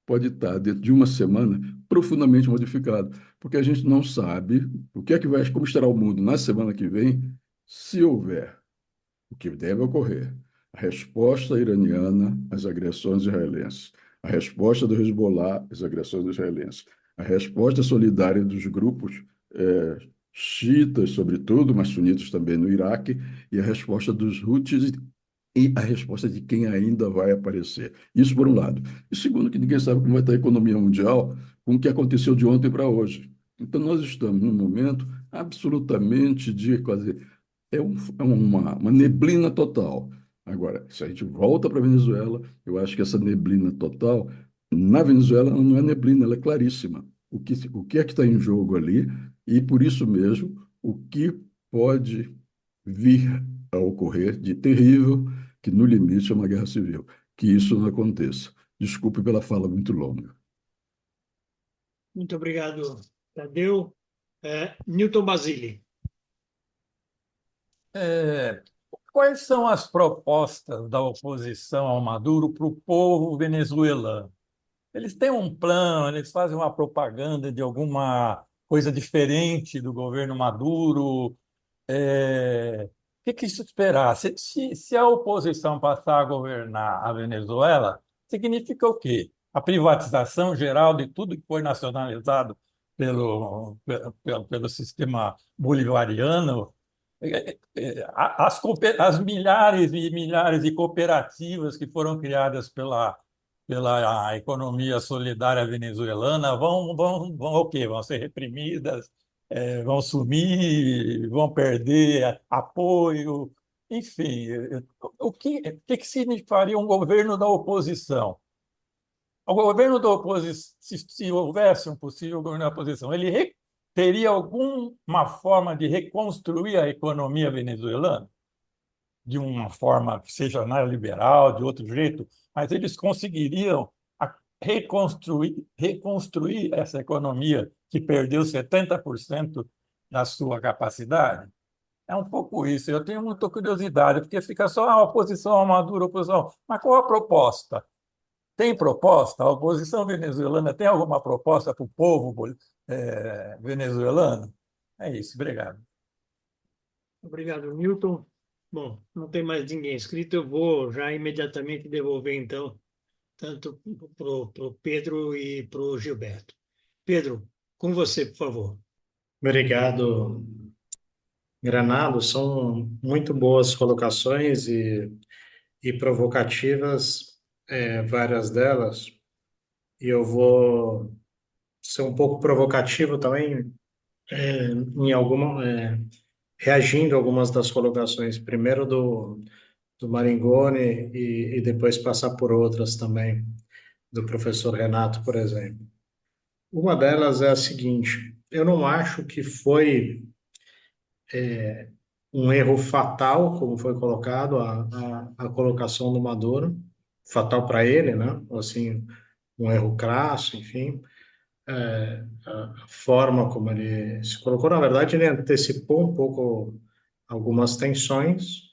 [SPEAKER 6] pode estar, dentro de uma semana, profundamente modificado, porque a gente não sabe o que é que vai, como estará o mundo na semana que vem, se houver o que deve ocorrer. A resposta iraniana às agressões israelenses, a resposta do Hezbollah às agressões israelenses, a resposta solidária dos grupos xiitas, sobretudo, mas sunitas também no Iraque, e a resposta dos Houthis e a resposta de quem ainda vai aparecer. Isso por um lado. E segundo, que ninguém sabe como vai estar a economia mundial com o que aconteceu de ontem para hoje. Então, nós estamos num momento absolutamente de quase uma neblina total. Agora, se a gente volta para a Venezuela, eu acho que essa neblina total, na Venezuela, não é neblina, ela é claríssima. O que é que está em jogo ali, e por isso mesmo, o que pode vir a ocorrer de terrível, que no limite é uma guerra civil. Que isso não aconteça. Desculpe pela fala muito longa.
[SPEAKER 1] Muito obrigado, Tadeu. Newton Basile.
[SPEAKER 7] Quais são as propostas da oposição ao Maduro para o povo venezuelano? Eles têm um plano, eles fazem uma propaganda de alguma coisa diferente do governo Maduro. O que se esperar? Se a oposição passar a governar a Venezuela, significa o quê? A privatização geral de tudo que foi nacionalizado pelo sistema bolivariano. As milhares e milhares de cooperativas que foram criadas pela economia solidária venezuelana vão o quê? Vão ser reprimidas, vão sumir, vão perder apoio, enfim. O que significaria um governo da oposição? O governo da oposição, se houvesse um possível governo da oposição, ele teria alguma forma de reconstruir a economia venezuelana? De uma forma que seja neoliberal, de outro jeito, mas eles conseguiriam reconstruir essa economia que perdeu 70% da sua capacidade? É um pouco isso. Eu tenho muita curiosidade, porque fica só a oposição a Maduro, oposição. Mas qual a proposta? Tem proposta? A oposição venezuelana tem alguma proposta para o povo venezuelano? É isso, obrigado.
[SPEAKER 1] Obrigado, Newton. Bom, não tem mais ninguém inscrito, eu vou já imediatamente devolver, então, tanto para o Pedro e para o Gilberto. Pedro, com você, por favor.
[SPEAKER 3] Obrigado, Granado. São muito boas colocações e provocativas, várias delas. E eu vou ser um pouco provocativo também, reagindo a algumas das colocações. Primeiro do Maringoni e depois passar por outras também, do professor Renato, por exemplo. Uma delas é a seguinte: eu não acho que foi um erro fatal, como foi colocado, a colocação do Maduro, fatal para ele, né? Assim, um erro crasso, enfim. A forma como ele se colocou, na verdade, ele antecipou um pouco algumas tensões,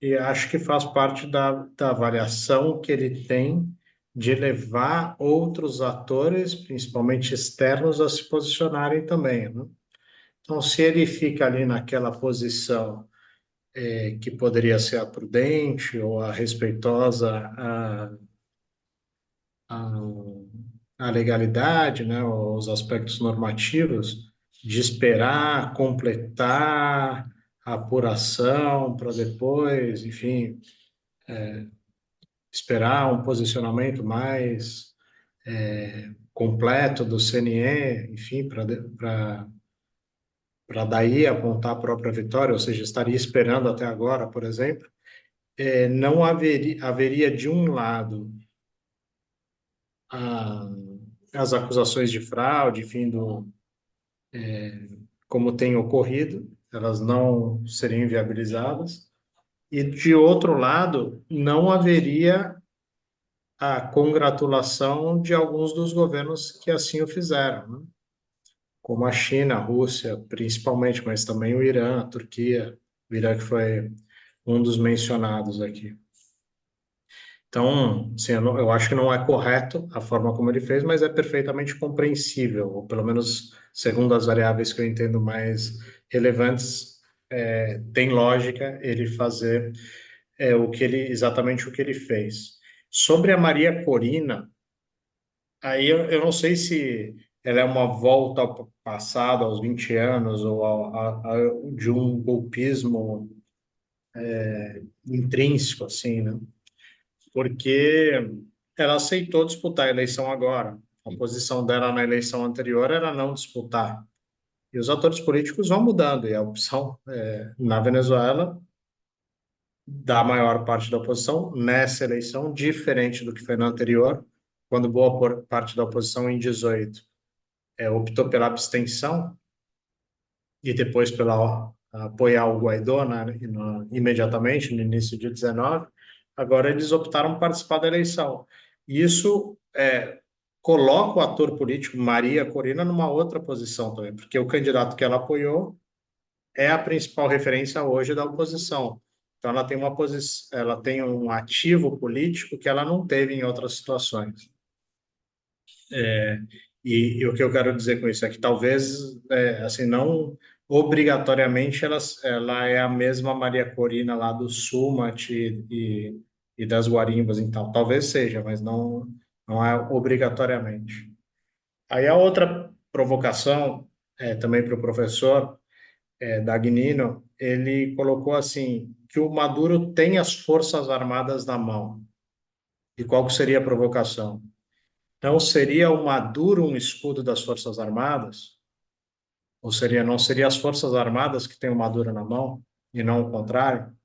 [SPEAKER 3] e acho que faz parte da avaliação que ele tem de levar outros atores, principalmente externos, a se posicionarem também, né? Então, se ele fica ali naquela posição que poderia ser a prudente ou a respeitosa à, à legalidade, né, os aspectos normativos, de esperar completar a apuração para depois, enfim, esperar um posicionamento mais completo do CNE, enfim, para daí apontar a própria vitória, ou seja, estaria esperando até agora, por exemplo, não haveria de um lado a, as acusações de fraude, enfim, como tem ocorrido, elas não seriam inviabilizadas, e de outro lado, não haveria a congratulação de alguns dos governos que assim o fizeram, né? Como a China, a Rússia, principalmente, mas também o Irã, a Turquia, o Irã que foi um dos mencionados aqui. Então, assim, eu acho que não é correto a forma como ele fez, mas é perfeitamente compreensível, ou pelo menos segundo as variáveis que eu entendo mais relevantes, tem lógica ele fazer exatamente o que ele fez. Sobre a Maria Corina, aí eu não sei se ela é uma volta ao passado, aos 20 anos, ou de um golpismo intrínseco, assim, né? Porque ela aceitou disputar a eleição agora. A posição dela na eleição anterior era não disputar. E os atores políticos vão mudando, e a opção na Venezuela da maior parte da oposição nessa eleição, diferente do que foi na anterior, quando boa parte da oposição em 18 optou pela abstenção e depois pela apoiar o Guaidó, né, imediatamente no início de 19, agora eles optaram por participar da eleição. Isso coloca o ator político Maria Corina numa outra posição também, porque o candidato que ela apoiou é a principal referência hoje da oposição. Então ela tem um ativo político que ela não teve em outras situações. E o que eu quero dizer com isso é que talvez, assim, não obrigatoriamente ela é a mesma Maria Corina lá do Sumat e das Guarimbas, então talvez seja, mas não é obrigatoriamente. Aí a outra provocação, também para o professor Dagnino, ele colocou assim, que o Maduro tem as Forças Armadas na mão. E qual que seria a provocação? Então, seria o Maduro um escudo das Forças Armadas? Ou não seria as Forças Armadas que têm o Maduro na mão, e não o contrário?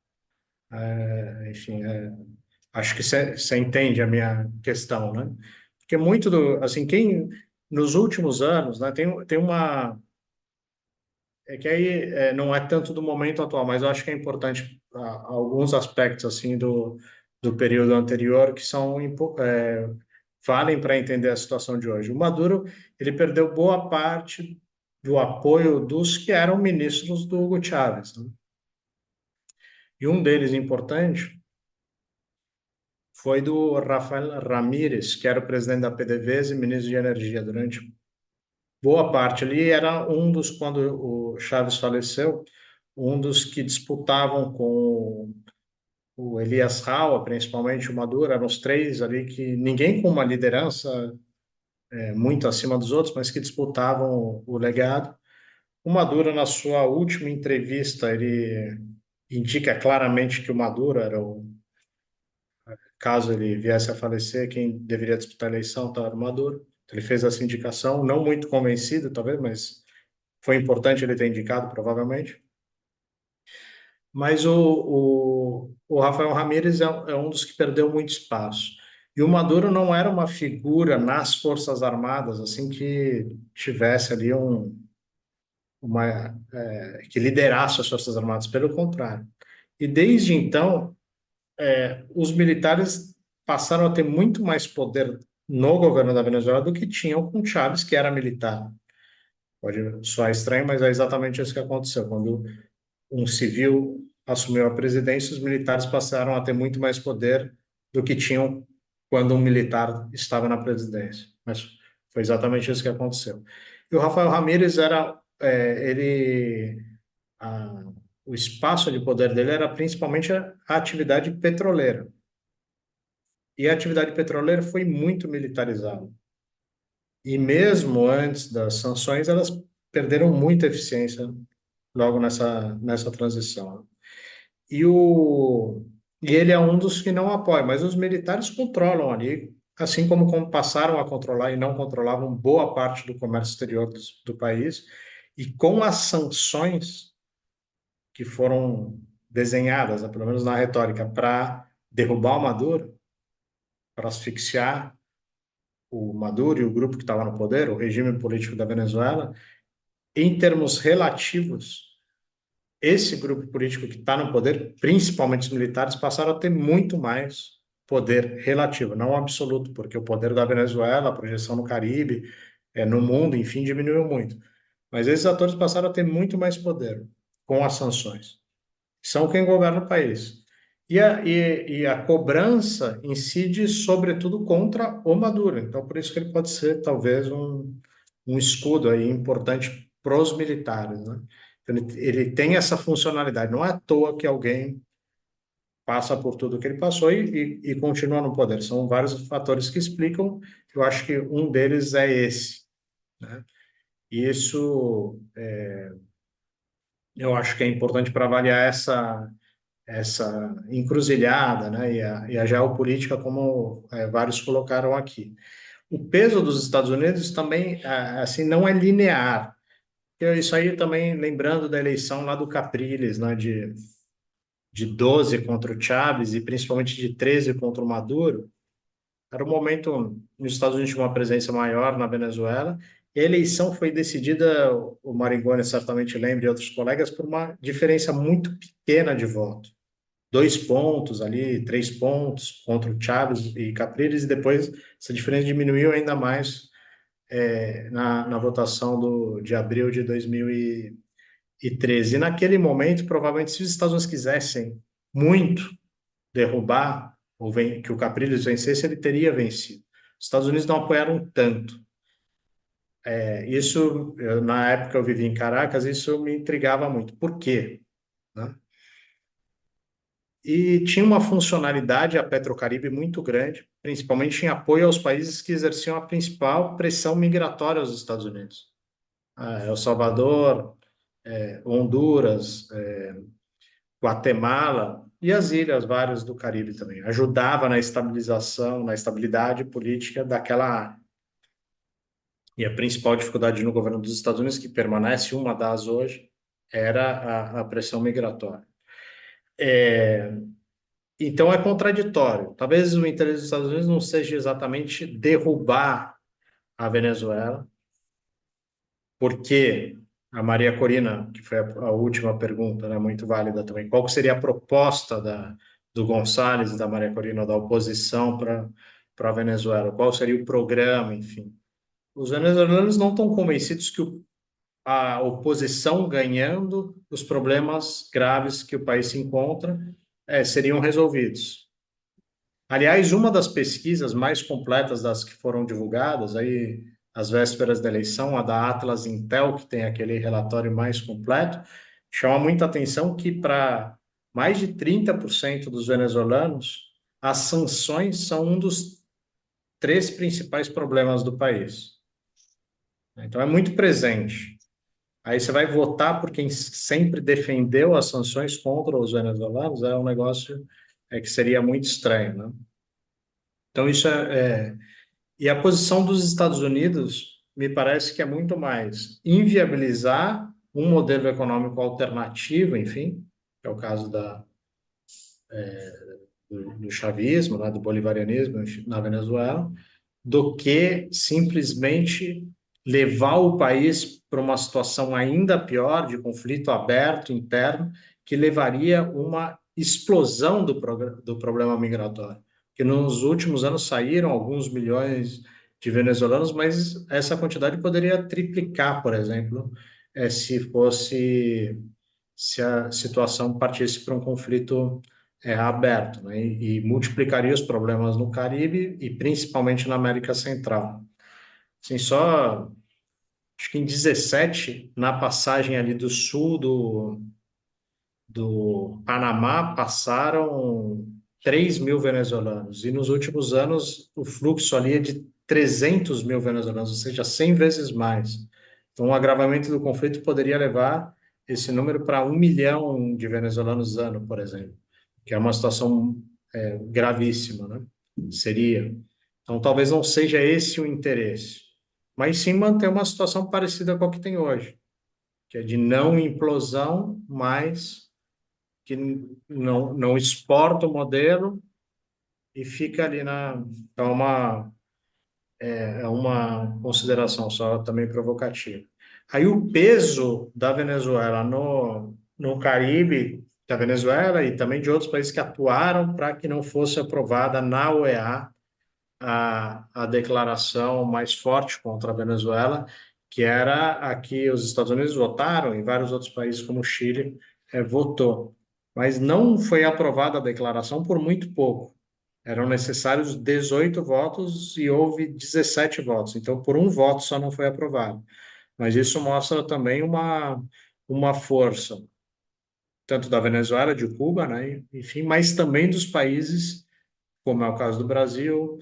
[SPEAKER 3] Enfim, acho que você entende a minha questão, né? Porque muito assim, nos últimos anos, né, tem uma... É que aí não é tanto do momento atual, mas eu acho que é importante alguns aspectos, assim, do período anterior que valem para entender a situação de hoje. O Maduro, ele perdeu boa parte do apoio dos que eram ministros do Hugo Chávez, né? E um deles importante foi do Rafael Ramírez, que era o presidente da PDVSA e ministro de Energia durante boa parte ali. Era quando o Chávez faleceu, um dos que disputavam com o Elias Raua, principalmente o Maduro, eram os três ali que ninguém com uma liderança muito acima dos outros, mas que disputavam o legado. O Maduro, na sua última entrevista, ele indica claramente que o Maduro caso ele viesse a falecer, quem deveria disputar a eleição era o Maduro. Ele fez essa indicação, não muito convencido, talvez, mas foi importante ele ter indicado, provavelmente. Mas o Rafael Ramírez é um dos que perdeu muito espaço. E o Maduro não era uma figura nas Forças Armadas, assim, que tivesse ali que liderasse as Forças Armadas, pelo contrário. E desde então, os militares passaram a ter muito mais poder no governo da Venezuela do que tinham com Chávez, que era militar. Pode soar estranho, mas é exatamente isso que aconteceu. Quando um civil assumiu a presidência, os militares passaram a ter muito mais poder do que tinham quando um militar estava na presidência. Mas foi exatamente isso que aconteceu. E o Rafael Ramírez o espaço de poder dele era principalmente a atividade petroleira. E a atividade petroleira foi muito militarizada. E mesmo antes das sanções, elas perderam muita eficiência logo nessa transição. E e ele é um dos que não apoia, mas os militares controlam ali, assim como passaram a controlar e não controlavam boa parte do comércio exterior do país, e com as sanções que foram desenhadas, né, pelo menos na retórica, para derrubar o Maduro, para asfixiar o Maduro e o grupo que estava no poder, o regime político da Venezuela, em termos relativos, esse grupo político que está no poder, principalmente os militares, passaram a ter muito mais poder relativo, não absoluto, porque o poder da Venezuela, a projeção no Caribe, no mundo, enfim, diminuiu muito. Mas esses atores passaram a ter muito mais poder com as sanções. São quem governa o país. E a cobrança incide, sobretudo, contra o Maduro. Então, por isso que ele pode ser, talvez, um escudo aí importante para os militares, né? Então, ele tem essa funcionalidade. Não é à toa que alguém passa por tudo que ele passou e continua no poder. São vários fatores que explicam. Eu acho que um deles é esse, né? E isso, eu acho que é importante para avaliar essa encruzilhada, né, e a geopolítica, como vários colocaram aqui. O peso dos Estados Unidos também, assim, não é linear. Isso aí também, lembrando da eleição lá do Capriles, né, de 12 contra o Chávez e principalmente de 13 contra o Maduro, era um momento nos Estados Unidos de uma presença maior na Venezuela. E a eleição foi decidida, o Maringoni certamente lembra e outros colegas, por uma diferença muito pequena de voto. 2 pontos ali, 3 pontos contra o Chaves e Capriles, e depois essa diferença diminuiu ainda mais na votação de abril de 2013. E naquele momento, provavelmente, se os Estados Unidos quisessem muito derrubar, que o Capriles vencesse, ele teria vencido. Os Estados Unidos não apoiaram tanto. Na época eu vivi em Caracas, isso me intrigava muito. Por quê? Né? E tinha uma funcionalidade a Petrocaribe muito grande, principalmente em apoio aos países que exerciam a principal pressão migratória aos Estados Unidos. El Salvador, Honduras, Guatemala e as ilhas várias do Caribe também. Ajudava na estabilização, na estabilidade política daquela área. E a principal dificuldade no governo dos Estados Unidos, que permanece uma das hoje, era a pressão migratória. Então é contraditório. Talvez o interesse dos Estados Unidos não seja exatamente derrubar a Venezuela, porque a Maria Corina, que foi a última pergunta, né, muito válida também, qual seria a proposta do Gonçalves e da Maria Corina, da oposição para a Venezuela? Qual seria o programa, enfim? Os venezuelanos não estão convencidos que a oposição ganhando, os problemas graves que o país se encontra seriam resolvidos. Aliás, uma das pesquisas mais completas das que foram divulgadas, aí, às vésperas da eleição, a da Atlas Intel, que tem aquele relatório mais completo, chama muita atenção que para mais de 30% dos venezuelanos, as sanções são um dos 3 principais problemas do país. Então, é muito presente. Aí você vai votar por quem sempre defendeu as sanções contra os venezuelanos, é um negócio que seria muito estranho, né? Então, E a posição dos Estados Unidos me parece que é muito mais inviabilizar um modelo econômico alternativo, enfim, que é o caso do chavismo, né, do bolivarianismo na Venezuela, do que simplesmente levar o país para uma situação ainda pior, de conflito aberto interno, que levaria uma explosão do problema migratório. Que nos últimos anos saíram alguns milhões de venezuelanos, mas essa quantidade poderia triplicar, por exemplo, se a situação partisse para um conflito aberto, né? E multiplicaria os problemas no Caribe e principalmente na América Central. Assim, acho que em 17, na passagem ali do sul do Panamá, passaram 3 mil venezuelanos, e nos últimos anos o fluxo ali é de 300 mil venezuelanos, ou seja, 100 vezes mais. Então, o agravamento do conflito poderia levar esse número para 1 milhão de venezuelanos ano, por exemplo. que é uma situação gravíssima, né? Seria. Então, talvez não seja esse o interesse, mas sim manter uma situação parecida com a que tem hoje, que é de não implosão, mas que não exporta o modelo e fica ali na... Então, é uma consideração só também provocativa. Aí o peso da Venezuela no Caribe, da Venezuela e também de outros países que atuaram para que não fosse aprovada na OEA a declaração mais forte contra a Venezuela, que era a que os Estados Unidos votaram e vários outros países, como o Chile, votou. Mas não foi aprovada a declaração por muito pouco. Eram necessários 18 votos e houve 17 votos. Então, por um voto só não foi aprovado. Mas isso mostra também uma força, tanto da Venezuela, de Cuba, né? Enfim, mas também dos países, como é o caso do Brasil,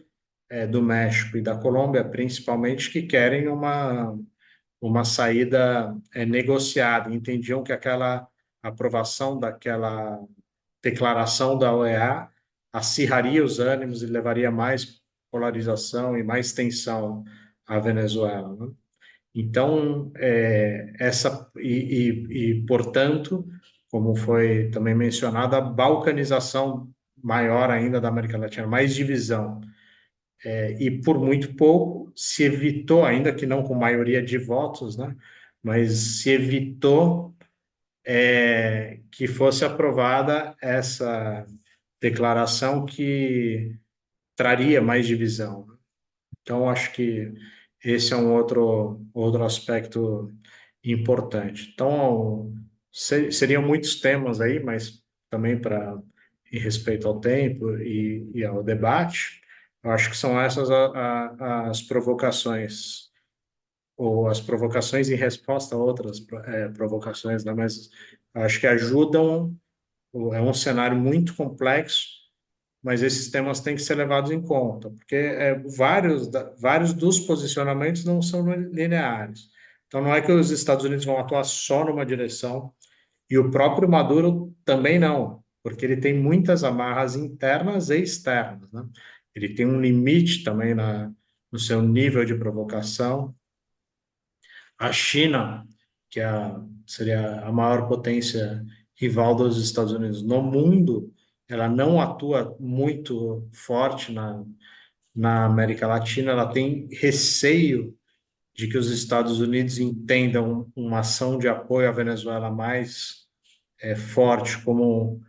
[SPEAKER 3] do México e da Colômbia, principalmente, que querem uma saída negociada. Entendiam que aquela aprovação daquela declaração da OEA acirraria os ânimos e levaria mais polarização e mais tensão à Venezuela, né? Então, portanto, como foi também mencionado, a balcanização maior ainda da América Latina, mais divisão. E por muito pouco se evitou, ainda que não com maioria de votos, né? Mas se evitou que fosse aprovada essa declaração que traria mais divisão. Então, acho que esse é um outro aspecto importante. Então, seriam muitos temas aí, mas também em respeito ao tempo e ao debate, eu acho que são essas as provocações, ou as provocações em resposta a outras provocações, né? Mas acho que ajudam. É um cenário muito complexo, mas esses temas têm que ser levados em conta, porque vários dos posicionamentos não são lineares. Então, não é que os Estados Unidos vão atuar só numa direção, e o próprio Maduro também não, porque ele tem muitas amarras internas e externas, né? Ele tem um limite também no seu nível de provocação. A China, que seria a maior potência rival dos Estados Unidos no mundo, ela não atua muito forte na América Latina, ela tem receio de que os Estados Unidos entendam uma ação de apoio à Venezuela mais forte, como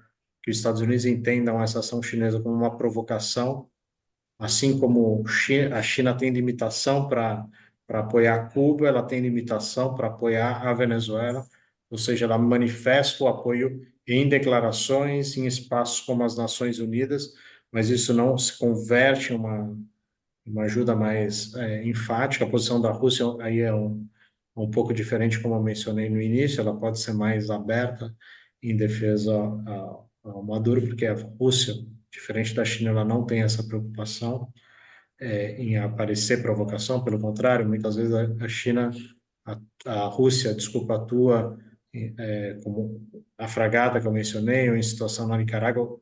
[SPEAKER 3] que os Estados Unidos entendam essa ação chinesa como uma provocação, assim como a China tem limitação para apoiar Cuba, ela tem limitação para apoiar a Venezuela, ou seja, ela manifesta o apoio em declarações, em espaços como as Nações Unidas, mas isso não se converte em uma ajuda mais enfática. A posição da Rússia aí é um pouco diferente, como eu mencionei no início, ela pode ser mais aberta em defesa ao Maduro, porque a Rússia, diferente da China, ela não tem essa preocupação em aparecer provocação, pelo contrário, muitas vezes a China, a Rússia, desculpa, atua como a fragata que eu mencionei, ou em situação na Nicarágua,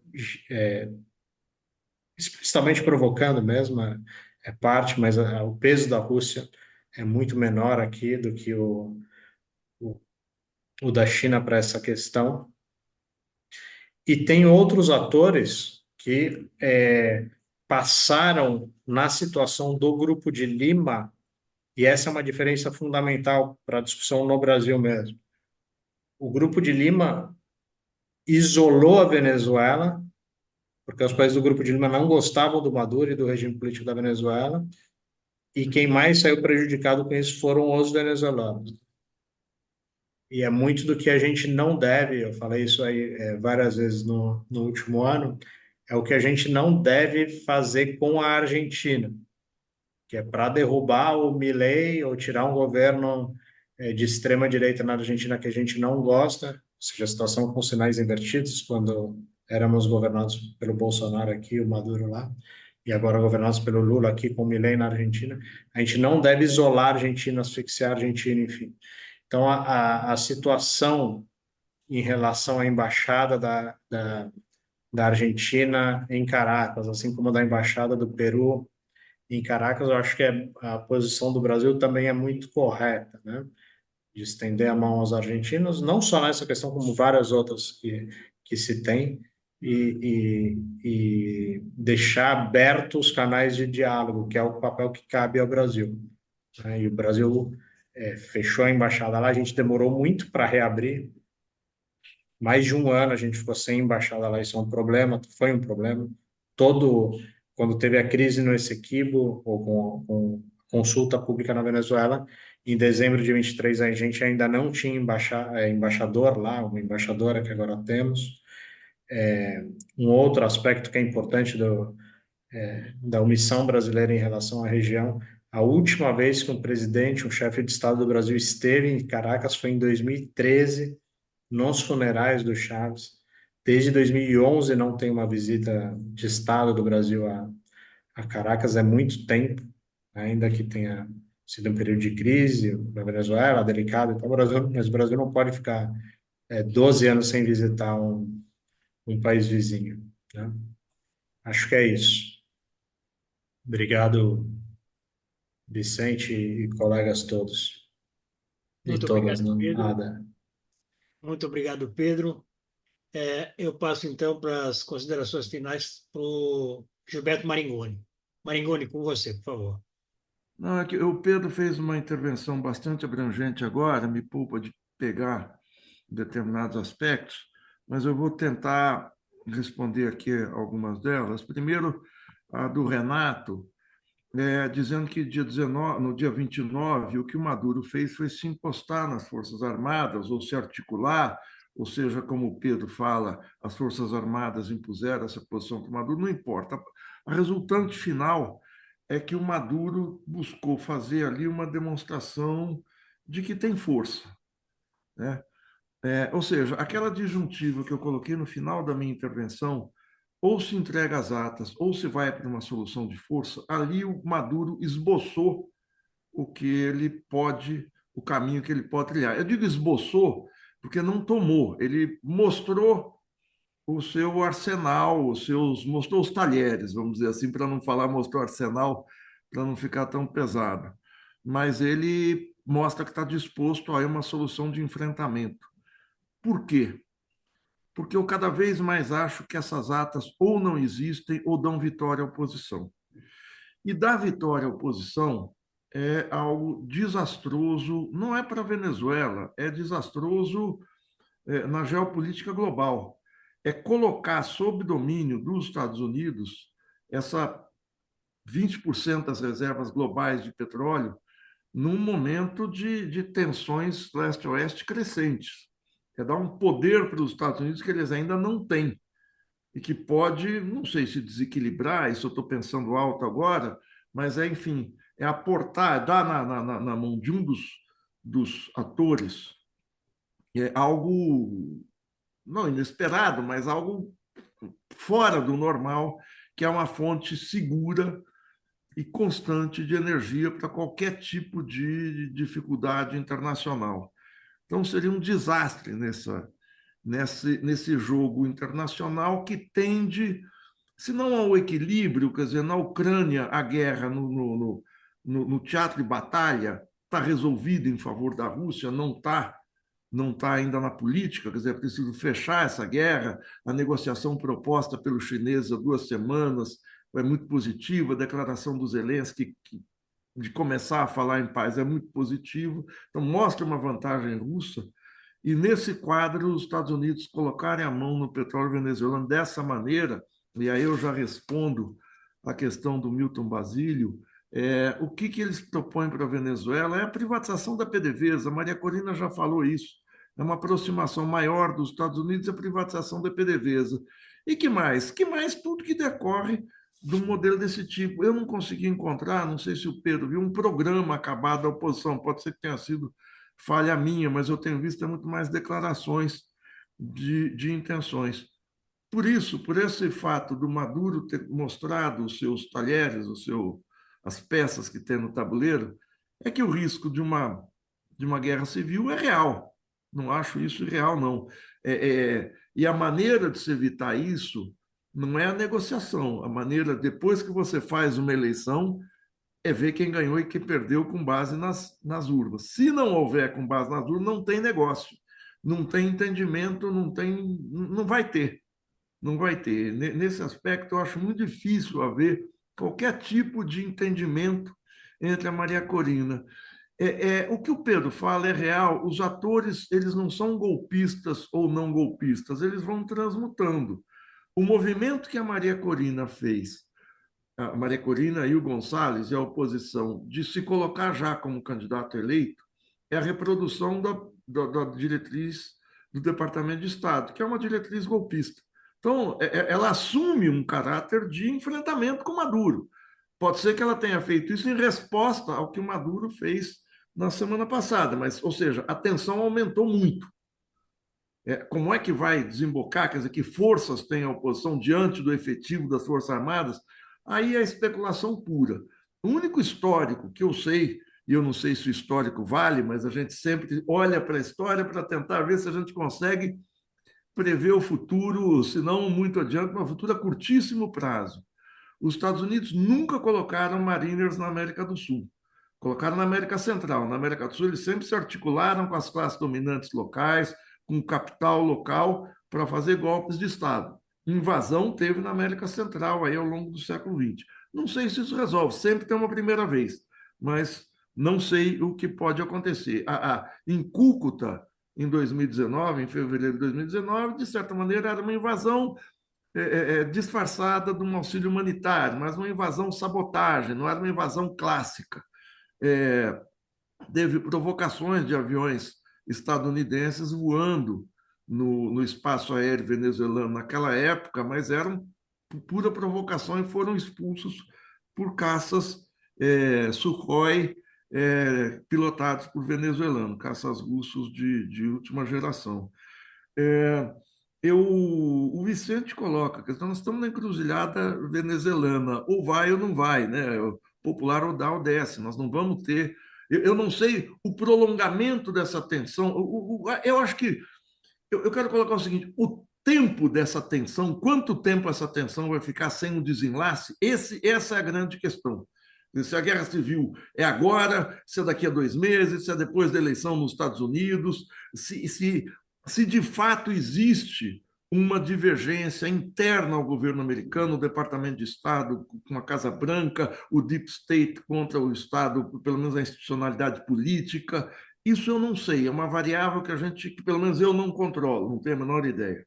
[SPEAKER 3] explicitamente provocando mesmo, parte, mas o peso da Rússia é muito menor aqui do que o da China para essa questão. E tem outros atores que passaram na situação do Grupo de Lima, e essa é uma diferença fundamental para a discussão no Brasil mesmo. O Grupo de Lima isolou a Venezuela, porque os países do Grupo de Lima não gostavam do Maduro e do regime político da Venezuela, e quem mais saiu prejudicado com isso foram os venezuelanos. E é muito do que a gente não deve, eu falei isso aí várias vezes no último ano, é o que a gente não deve fazer com a Argentina, que é para derrubar o Milei ou tirar um governo de extrema direita na Argentina que a gente não gosta, ou seja, a situação com sinais invertidos, quando éramos governados pelo Bolsonaro aqui, o Maduro lá, e agora governados pelo Lula aqui, com o Milei na Argentina, a gente não deve isolar a Argentina, asfixiar a Argentina, enfim. Então, a situação em relação à embaixada da Argentina em Caracas, assim como da Embaixada do Peru em Caracas. Eu acho que a posição do Brasil também é muito correta, né? De estender a mão aos argentinos, não só nessa questão, como várias outras que se tem, e deixar abertos os canais de diálogo, que é o papel que cabe ao Brasil, né? E o Brasil fechou a embaixada lá, a gente demorou muito para reabrir, mais de um ano a gente ficou sem embaixada lá, isso é um problema, foi um problema. Quando teve a crise no Essequibo, ou com consulta pública na Venezuela, em dezembro de 23 a gente ainda não tinha embaixador lá, uma embaixadora que agora temos. Um outro aspecto que é importante da omissão brasileira em relação à região, a última vez que um presidente, um chefe de Estado do Brasil esteve em Caracas foi em 2013, nos funerais do Chaves. Desde 2011 não tem uma visita de Estado do Brasil a Caracas, é muito tempo, ainda que tenha sido um período de crise na Venezuela, delicado, então mas o Brasil não pode ficar 12 anos sem visitar um país vizinho, né? Acho que é isso. Obrigado, Vicente e colegas todos. E
[SPEAKER 1] Muito
[SPEAKER 3] todas,
[SPEAKER 1] obrigado,
[SPEAKER 3] não?
[SPEAKER 1] Pedro.
[SPEAKER 3] Nada.
[SPEAKER 1] Muito obrigado, Pedro. Eu passo, então, para as considerações finais para o Gilberto Maringoni. Maringoni, com você, por favor.
[SPEAKER 4] Não, é que o Pedro fez uma intervenção bastante abrangente agora, me poupa de pegar determinados aspectos, mas eu vou tentar responder aqui algumas delas. Primeiro, a do Renato, dizendo que no dia 29, o que o Maduro fez foi se encostar nas Forças Armadas, ou se articular, ou seja, como o Pedro fala, as Forças Armadas impuseram essa posição para o Maduro, não importa. A resultante final é que o Maduro buscou fazer ali uma demonstração de que tem força, né? Ou seja, aquela disjuntiva que eu coloquei no final da minha intervenção, ou se entrega as atas, ou se vai para uma solução de força, ali o Maduro esboçou o que ele pode, o caminho que ele pode trilhar. Eu digo esboçou porque não tomou, ele mostrou o seu arsenal, mostrou os talheres, vamos dizer assim, para não falar mostrou arsenal, para não ficar tão pesado. Mas ele mostra que está disposto a uma solução de enfrentamento. Por quê? Porque eu cada vez mais acho que essas atas ou não existem ou dão vitória à oposição. E dar vitória à oposição é algo desastroso, não é para a Venezuela, é desastroso na geopolítica global. É colocar sob domínio dos Estados Unidos essa 20% das reservas globais de petróleo num momento de tensões leste-oeste crescentes. É dar um poder para os Estados Unidos que eles ainda não têm e que pode, não sei se desequilibrar, isso eu estou pensando alto agora, mas enfim, é aportar, é dar na mão de um dos atores algo, não inesperado, mas algo fora do normal, que é uma fonte segura e constante de energia para qualquer tipo de dificuldade internacional. Então, seria um desastre nesse jogo internacional que tende, se não ao equilíbrio, quer dizer, na Ucrânia, a guerra no teatro de batalha está resolvida em favor da Rússia, não tá ainda na política, quer dizer, é preciso fechar essa guerra. A negociação proposta pelos chineses há 2 semanas é muito positiva, a declaração do Zelensky de começar a falar em paz é muito positivo, então mostra uma vantagem russa, e nesse quadro os Estados Unidos colocarem a mão no petróleo venezuelano dessa maneira, e aí eu já respondo a questão do Milton Basílio, o que eles propõem para a Venezuela é a privatização da PDVSA, a Maria Corina já falou isso, é uma aproximação maior dos Estados Unidos à privatização da PDVSA. E que mais? Que mais tudo que decorre de um modelo desse tipo. Eu não consegui encontrar, não sei se o Pedro viu, um programa acabado da oposição. Pode ser que tenha sido falha minha, mas eu tenho visto muito mais declarações de intenções. Por isso, por esse fato do Maduro ter mostrado os seus talheres, as peças que tem no tabuleiro, é que o risco de uma guerra civil é real. Não acho isso irreal, não. E a maneira de se evitar isso não é a negociação. A maneira, depois que você faz uma eleição, é ver quem ganhou e quem perdeu com base nas urnas. Se não houver com base nas urnas, não tem negócio, não tem entendimento, não vai ter. Não vai ter. Nesse aspecto, eu acho muito difícil haver qualquer tipo de entendimento entre a Maria Corina. O que o Pedro fala é real. Os atores, eles não são golpistas ou não golpistas, eles vão transmutando. O movimento que a Maria Corina fez, a Maria Corina e o Gonçalves e a oposição, de se colocar já como candidato eleito, é a reprodução da diretriz do Departamento de Estado, que é uma diretriz golpista. Então, ela assume um caráter de enfrentamento com Maduro. Pode ser que ela tenha feito isso em resposta ao que o Maduro fez na semana passada, mas, ou seja, a tensão aumentou muito. Como é que vai desembocar? Quer dizer, que forças tem a oposição diante do efetivo das Forças Armadas? Aí é especulação pura. O único histórico que eu sei, e eu não sei se o histórico vale, mas a gente sempre olha para a história para tentar ver se a gente consegue prever o futuro, se não muito adiante, mas um futuro a curtíssimo prazo. Os Estados Unidos nunca colocaram mariners na América do Sul. Colocaram na América Central. Na América do Sul, eles sempre se articularam com as classes dominantes locais, com o capital local, para fazer golpes de Estado. Invasão teve na América Central aí ao longo do século XX. Não sei se isso resolve, sempre tem uma primeira vez, mas não sei o que pode acontecer. Em Cúcuta, em 2019, em fevereiro de 2019, de certa maneira, era uma invasão disfarçada de um auxílio humanitário, mas uma invasão sabotagem, não era uma invasão clássica. Teve provocações de aviões estadunidenses voando no espaço aéreo venezuelano naquela época, mas eram pura provocação e foram expulsos por caças Sukhoi pilotados por venezuelanos, caças russos de última geração. O Vicente coloca a questão, nós estamos na encruzilhada venezuelana, ou vai ou não vai, né? O popular ou dá ou desce, nós não vamos ter. Eu não sei o prolongamento dessa tensão. Eu acho que eu quero colocar o seguinte: o tempo dessa tensão, quanto tempo essa tensão vai ficar sem um desenlace? Essa é a grande questão. Se a guerra civil é agora, se é daqui a 2 meses, se é depois da eleição nos Estados Unidos, se de fato existe uma divergência interna ao governo americano, o Departamento de Estado com a Casa Branca, o Deep State contra o Estado, pelo menos a institucionalidade política, isso eu não sei, é uma variável que pelo menos eu não controlo, não tenho a menor ideia.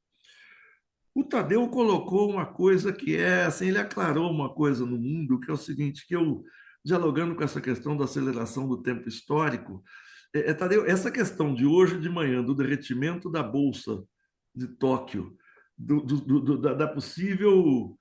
[SPEAKER 4] O Tadeu colocou uma coisa que assim, ele aclarou uma coisa no mundo, que é o seguinte, que eu, dialogando com essa questão da aceleração do tempo histórico, Tadeu, essa questão de hoje de manhã, do derretimento da Bolsa de Tóquio, da possível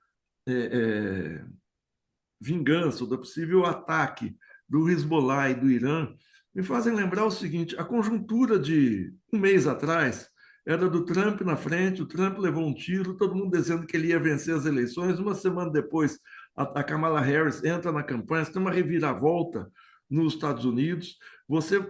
[SPEAKER 4] vingança, da possível ataque do Hezbollah e do Irã, me fazem lembrar o seguinte: a conjuntura de 1 mês atrás era do Trump na frente, o Trump levou um tiro, todo mundo dizendo que ele ia vencer as eleições. Uma semana depois, a Kamala Harris entra na campanha, tem uma reviravolta nos Estados Unidos, você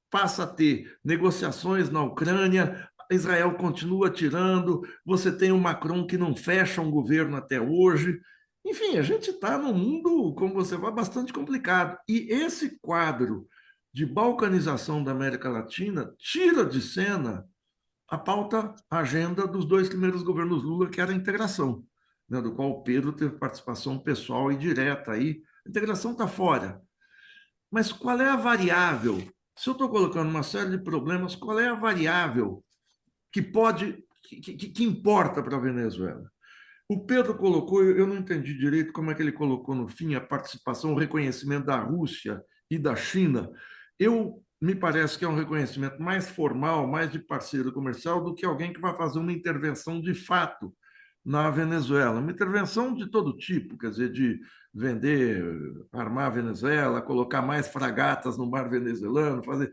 [SPEAKER 4] passa a ter negociações na Ucrânia, Israel continua atirando, você tem o Macron que não fecha um governo até hoje. Enfim, a gente está num mundo, como você vai, bastante complicado. E esse quadro de balcanização da América Latina tira de cena a pauta, a agenda dos 2 primeiros governos Lula, que era a integração, né, do qual o Pedro teve participação pessoal e direta aí. A integração está fora. Mas qual é a variável? Se eu estou colocando uma série de problemas, qual é a variável que importa para a Venezuela? O Pedro colocou, eu não entendi direito como é que ele colocou no fim a participação, o reconhecimento da Rússia e da China. Me parece que é um reconhecimento mais formal, mais de parceiro comercial, do que alguém que vai fazer uma intervenção de fato na Venezuela. Uma intervenção de todo tipo, quer dizer, de vender, armar a Venezuela, colocar mais fragatas no mar venezuelano, fazer...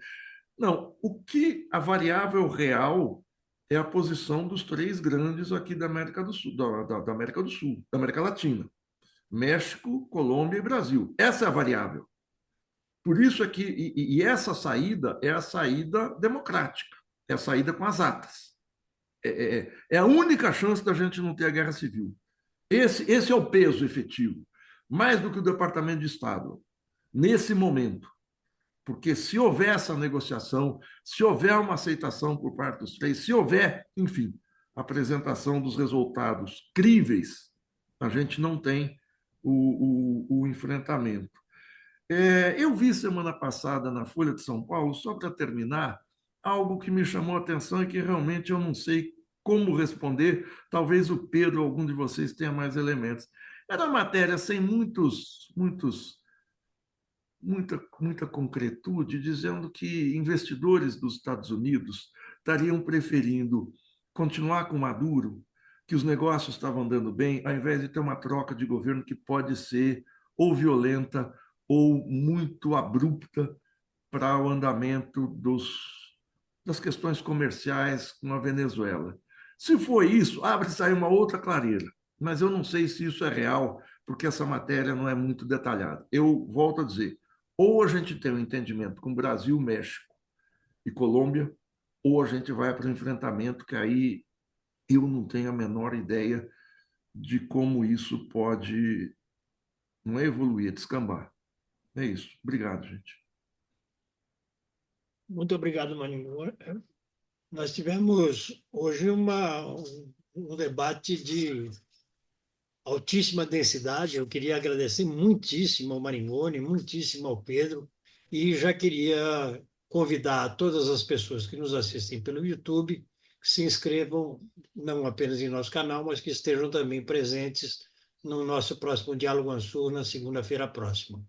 [SPEAKER 4] Não, a variável real é a posição dos 3 grandes aqui da América do Sul, da América do Sul, da América Latina: México, Colômbia e Brasil. Essa é a variável. Por isso é que essa saída é a saída democrática, é a saída com as atas. É a única chance da gente não ter a guerra civil. Esse é o peso efetivo, mais do que o Departamento de Estado, nesse momento. Porque se houver essa negociação, se houver uma aceitação por parte dos três, se houver, enfim, apresentação dos resultados críveis, a gente não tem o enfrentamento. Eu vi semana passada na Folha de São Paulo, só para terminar, algo que me chamou a atenção e que realmente eu não sei como responder. Talvez o Pedro, algum de vocês, tenha mais elementos. Era uma matéria sem muita concretude, dizendo que investidores dos Estados Unidos estariam preferindo continuar com Maduro, que os negócios estavam andando bem, ao invés de ter uma troca de governo que pode ser ou violenta ou muito abrupta para o andamento das questões comerciais com a Venezuela. Se for isso, abre-se aí uma outra clareira, mas eu não sei se isso é real, porque essa matéria não é muito detalhada. Eu volto a dizer, ou a gente tem um entendimento com Brasil, México e Colômbia, ou a gente vai para o enfrentamento, que aí eu não tenho a menor ideia de como isso pode não é evoluir, é descambar. É isso. Obrigado, gente.
[SPEAKER 1] Muito obrigado, Marinho. Nós tivemos hoje um debate de altíssima densidade. Eu queria agradecer muitíssimo ao Maringoni, muitíssimo ao Pedro, e já queria convidar todas as pessoas que nos assistem pelo YouTube que se inscrevam não apenas em nosso canal, mas que estejam também presentes no nosso próximo Diálogo Ansur na segunda-feira próxima.